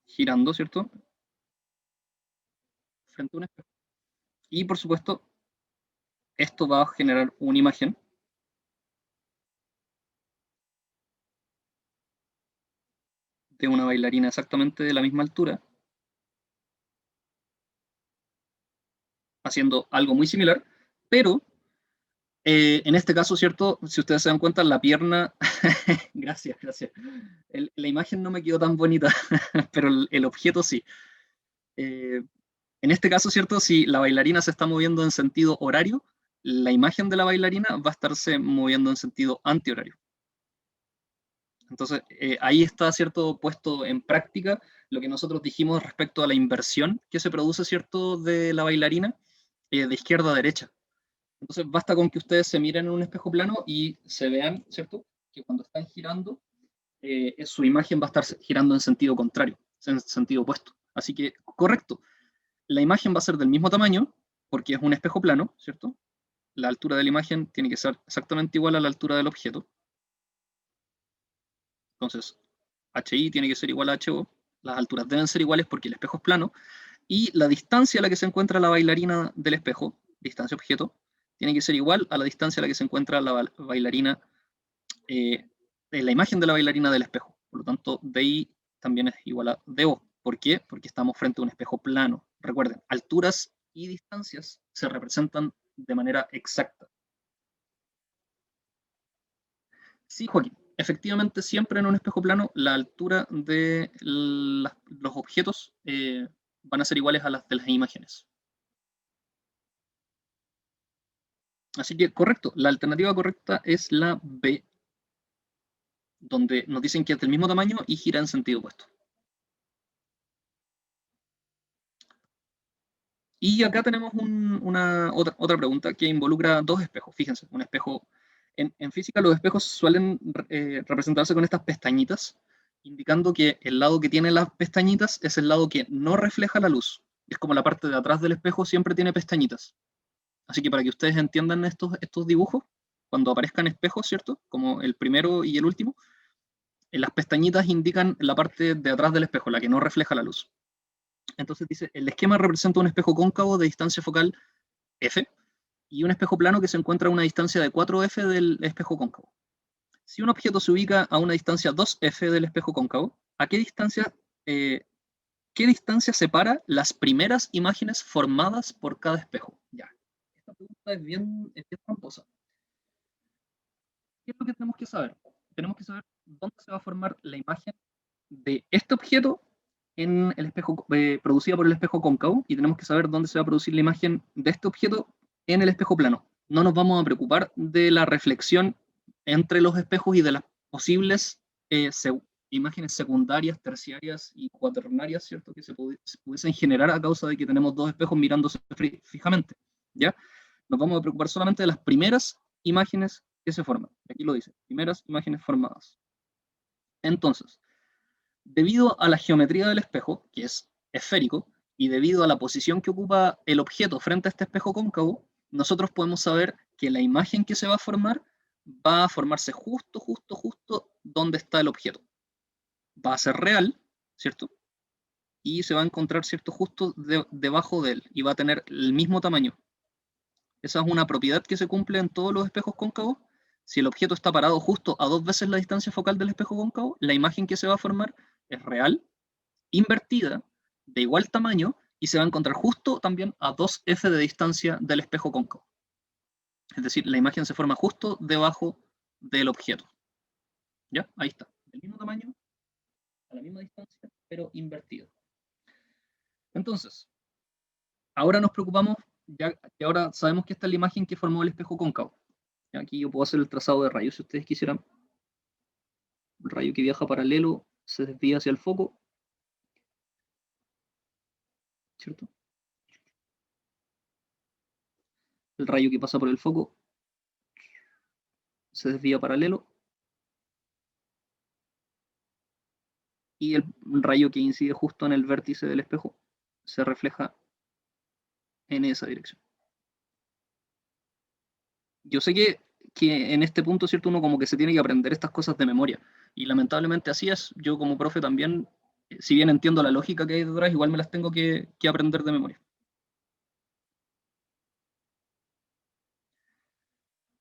Speaker 1: girando, ¿cierto? Frente a un espejo. Y por supuesto, esto va a generar una imagen de una bailarina exactamente de la misma altura, haciendo algo muy similar, pero en este caso, ¿cierto? Si ustedes se dan cuenta, la pierna, gracias, gracias. La imagen no me quedó tan bonita, pero el objeto sí. Eh, en este caso, ¿cierto? Si la bailarina se está moviendo en sentido horario, la imagen de la bailarina va a estarse moviendo en sentido antihorario. Entonces, ahí está, ¿cierto?, puesto en práctica lo que nosotros dijimos respecto a la inversión que se produce, ¿cierto?, de la bailarina de izquierda a derecha. Entonces, basta con que ustedes se miren en un espejo plano y se vean, ¿cierto?, que cuando están girando, su imagen va a estar girando en sentido contrario, en sentido opuesto. Así que, correcto, la imagen va a ser del mismo tamaño, porque es un espejo plano, ¿cierto? La altura de la imagen tiene que ser exactamente igual a la altura del objeto. Entonces, HI tiene que ser igual a HO, las alturas deben ser iguales porque el espejo es plano, y la distancia a la que se encuentra la bailarina del espejo, distancia objeto, tiene que ser igual a la distancia a la que se encuentra la bailarina, la imagen de la bailarina del espejo. Por lo tanto, DI también es igual a DO. ¿Por qué? Porque estamos frente a un espejo plano. Recuerden, alturas y distancias se representan de manera exacta. Sí, Joaquín. Efectivamente, siempre en un espejo plano, la altura de los objetos van a ser iguales a las de las imágenes. Así que, correcto, la alternativa correcta es la B, donde nos dicen que es del mismo tamaño y gira en sentido opuesto. Y acá tenemos otra pregunta que involucra dos espejos. Fíjense, un espejo. En física, los espejos suelen representarse con estas pestañitas, indicando que el lado que tiene las pestañitas es el lado que no refleja la luz. Es como la parte de atrás del espejo siempre tiene pestañitas. Así que para que ustedes entiendan estos dibujos, cuando aparezcan espejos, ¿cierto? Como el primero y el último, las pestañitas indican la parte de atrás del espejo, la que no refleja la luz. Entonces dice, el esquema representa un espejo cóncavo de distancia focal f y un espejo plano que se encuentra a una distancia de 4f del espejo cóncavo. Si un objeto se ubica a una distancia 2f del espejo cóncavo, ¿a qué distancia ¿qué distancia separa las primeras imágenes formadas por cada espejo? Ya, esta pregunta es bien tramposa. ¿Qué es lo que tenemos que saber? Tenemos que saber dónde se va a formar la imagen de este objeto en el espejo, producida por el espejo cóncavo, y tenemos que saber dónde se va a producir la imagen de este objeto en el espejo plano. No nos vamos a preocupar de la reflexión entre los espejos y de las posibles imágenes secundarias, terciarias y cuaternarias, ¿cierto? Que se pudiesen generar a causa de que tenemos dos espejos mirándose fijamente, ¿ya? Nos vamos a preocupar solamente de las primeras imágenes que se forman. Aquí lo dice, primeras imágenes formadas. Entonces, debido a la geometría del espejo, que es esférico, y debido a la posición que ocupa el objeto frente a este espejo cóncavo, nosotros podemos saber que la imagen que se va a formarse justo donde está el objeto. Va a ser real, ¿cierto? Y se va a encontrar, ¿cierto?, justo debajo de él, y va a tener el mismo tamaño. Esa es una propiedad que se cumple en todos los espejos cóncavos. Si el objeto está parado justo a 2 veces la distancia focal del espejo cóncavo, la imagen que se va a formar es real, invertida, de igual tamaño, y se va a encontrar justo también a 2f de distancia del espejo cóncavo. Es decir, la imagen se forma justo debajo del objeto. ¿Ya? Ahí está. Del mismo tamaño, a la misma distancia, pero invertido. Entonces, ahora nos preocupamos, ya que ahora sabemos que esta es la imagen que formó el espejo cóncavo. Aquí yo puedo hacer el trazado de rayos si ustedes quisieran. El rayo que viaja paralelo se desvía hacia el foco, ¿cierto? El rayo que pasa por el foco se desvía paralelo. Y el rayo que incide justo en el vértice del espejo se refleja en esa dirección. Yo sé que en este punto, ¿cierto?, uno como que se tiene que aprender estas cosas de memoria. Y lamentablemente así es. Yo como profe también, si bien entiendo la lógica que hay detrás, igual me las tengo que aprender de memoria.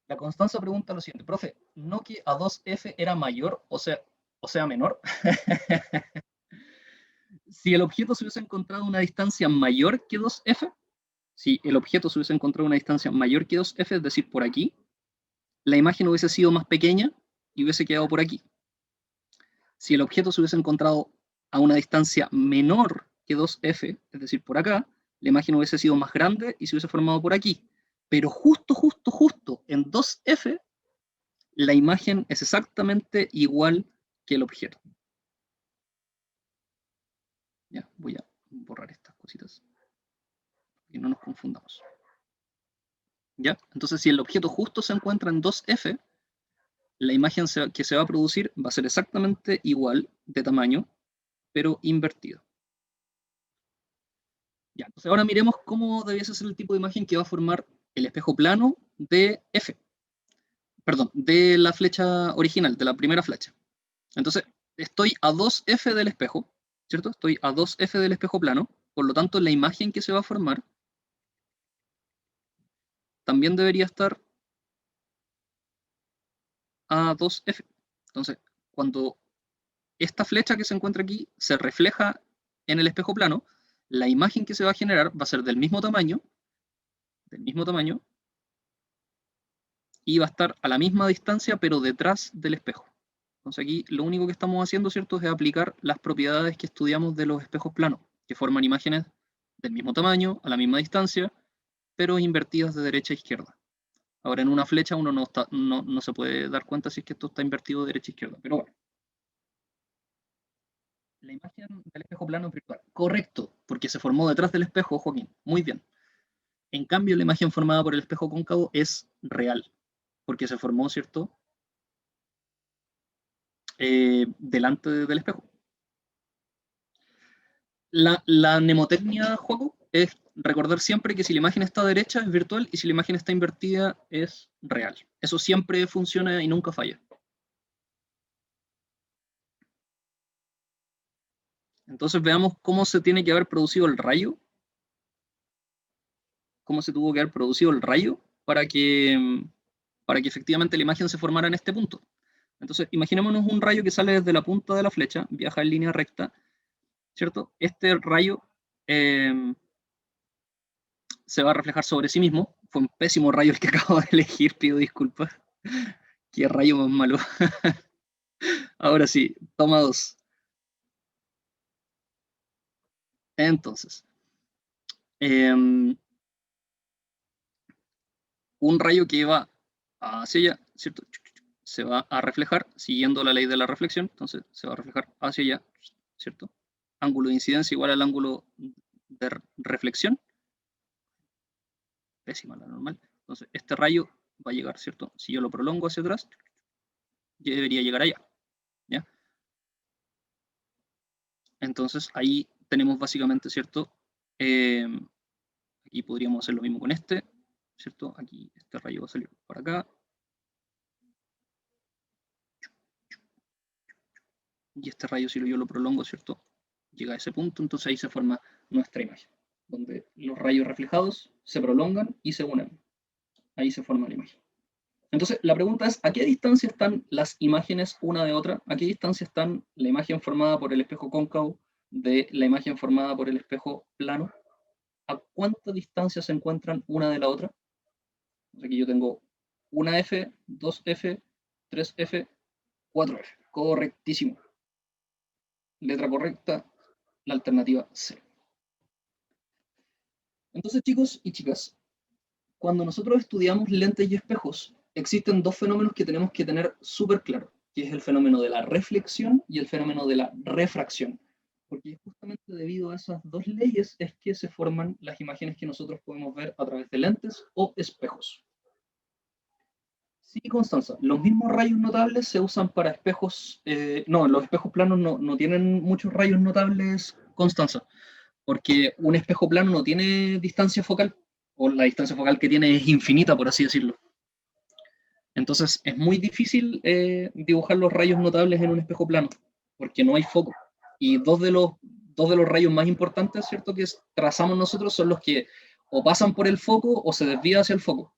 Speaker 1: La Constanza pregunta lo siguiente: profe, ¿no que A2F era mayor, o sea menor? Si el objeto se hubiese encontrado a una distancia mayor que 2F, si el objeto se hubiese encontrado a una distancia mayor que 2F, es decir, por aquí, la imagen hubiese sido más pequeña y hubiese quedado por aquí. Si el objeto se hubiese encontrado a una distancia menor que 2F, es decir, por acá, la imagen hubiese sido más grande y se hubiese formado por aquí. Pero justo en 2F, la imagen es exactamente igual que el objeto. Ya, voy a borrar estas cositas y no nos confundamos. ¿Ya? Entonces, si el objeto justo se encuentra en 2F, la imagen que se va a producir va a ser exactamente igual de tamaño, pero invertido. Ya, entonces ahora miremos cómo debiese ser el tipo de imagen que va a formar el espejo plano de F. Perdón, de la flecha original, de la primera flecha. Entonces, estoy a 2F del espejo, ¿cierto? Estoy a 2F del espejo plano, por lo tanto, la imagen que se va a formar también debería estar a 2F. Entonces, cuando esta flecha que se encuentra aquí se refleja en el espejo plano, la imagen que se va a generar va a ser del mismo tamaño, y va a estar a la misma distancia, pero detrás del espejo. Entonces aquí lo único que estamos haciendo, ¿cierto?, es aplicar las propiedades que estudiamos de los espejos planos, que forman imágenes del mismo tamaño, a la misma distancia, pero invertidas de derecha a izquierda. Ahora en una flecha uno no se puede dar cuenta si es que esto está invertido de derecha a izquierda, pero bueno. La imagen del espejo plano es virtual. Correcto, porque se formó detrás del espejo, Joaquín. Muy bien. En cambio, la imagen formada por el espejo cóncavo es real, porque se formó, ¿cierto?, delante del espejo. La mnemotecnia, Joaco, es recordar siempre que si la imagen está derecha es virtual y si la imagen está invertida es real. Eso siempre funciona y nunca falla. Entonces veamos cómo se tiene que haber producido el rayo. Cómo se tuvo que haber producido el rayo para que efectivamente la imagen se formara en este punto. Entonces, imaginémonos un rayo que sale desde la punta de la flecha, viaja en línea recta, ¿cierto? Este rayo se va a reflejar sobre sí mismo. Fue un pésimo rayo el que acabo de elegir, pido disculpas. Qué rayo más malo. Ahora sí, toma 2. Entonces, un rayo que va hacia allá, ¿cierto? Se va a reflejar siguiendo la ley de la reflexión, entonces se va a reflejar hacia allá, ¿cierto? Ángulo de incidencia igual al ángulo de reflexión. Pésima la normal. Entonces, este rayo va a llegar, ¿cierto? Si yo lo prolongo hacia atrás, debería llegar allá, ¿ya? Entonces, ahí tenemos básicamente, ¿cierto? Aquí podríamos hacer lo mismo con este, ¿cierto? Aquí este rayo va a salir por acá. Y este rayo, si yo lo prolongo, ¿cierto? Llega a ese punto, entonces ahí se forma nuestra imagen, donde los rayos reflejados se prolongan y se unen. Ahí se forma la imagen. Entonces, la pregunta es, ¿a qué distancia están las imágenes una de otra? ¿A qué distancia están la imagen formada por el espejo cóncavo de la imagen formada por el espejo plano? ¿A cuánta distancia se encuentran una de la otra? Aquí yo tengo una F, 2F, 3F, 4F. Correctísimo. Letra correcta, la alternativa C. Entonces, chicos y chicas, cuando nosotros estudiamos lentes y espejos, existen dos fenómenos que tenemos que tener súper claros, que es el fenómeno de la reflexión y el fenómeno de la refracción. Porque justamente debido a esas dos leyes es que se forman las imágenes que nosotros podemos ver a través de lentes o espejos. Sí, Constanza, los mismos rayos notables se usan para espejos, no, los espejos planos no tienen muchos rayos notables, Constanza, porque un espejo plano no tiene distancia focal, o la distancia focal que tiene es infinita, por así decirlo. Entonces es muy difícil dibujar los rayos notables en un espejo plano, porque no hay foco. Y dos de los rayos más importantes, ¿cierto?, que trazamos nosotros son los que o pasan por el foco o se desvían hacia el foco.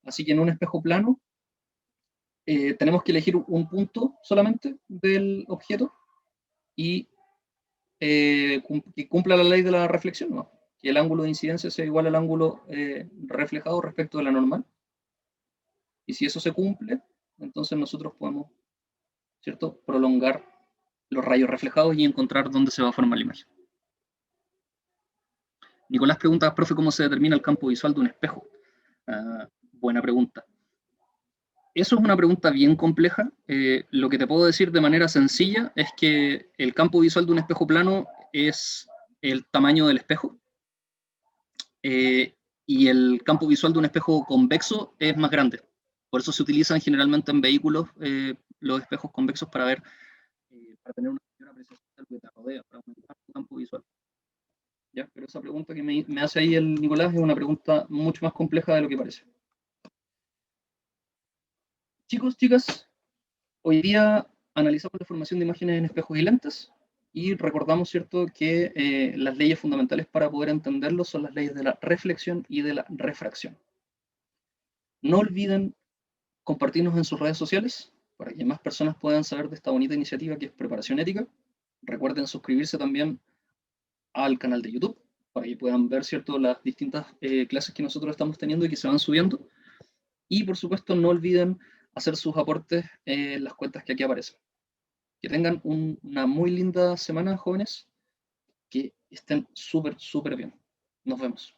Speaker 1: Así que en un espejo plano tenemos que elegir un punto solamente del objeto y que cumpla la ley de la reflexión, ¿no? Que el ángulo de incidencia sea igual al ángulo reflejado respecto de la normal. Y si eso se cumple, entonces nosotros podemos, ¿cierto?, prolongar los rayos reflejados y encontrar dónde se va a formar la imagen. Nicolás pregunta, profe, ¿cómo se determina el campo visual de un espejo? Buena pregunta. Eso es una pregunta bien compleja. Lo que te puedo decir de manera sencilla es que el campo visual de un espejo plano es el tamaño del espejo y el campo visual de un espejo convexo es más grande. Por eso se utilizan generalmente en vehículos los espejos convexos para tener una mayor apreciación de lo que te rodea, para aumentar tu campo visual. ¿Ya? Pero esa pregunta que me hace ahí el Nicolás es una pregunta mucho más compleja de lo que parece. Chicos, chicas, hoy día analizamos la formación de imágenes en espejos y lentes y recordamos, ¿cierto?, que las leyes fundamentales para poder entenderlo son las leyes de la reflexión y de la refracción. No olviden compartirnos en sus redes sociales para que más personas puedan saber de esta bonita iniciativa que es Preparación Ética. Recuerden suscribirse también al canal de YouTube para que puedan ver, ¿cierto?, las distintas clases que nosotros estamos teniendo y que se van subiendo. Y por supuesto, no olviden hacer sus aportes en las cuentas que aquí aparecen. Que tengan una muy linda semana, jóvenes. Que estén súper, súper bien. Nos vemos.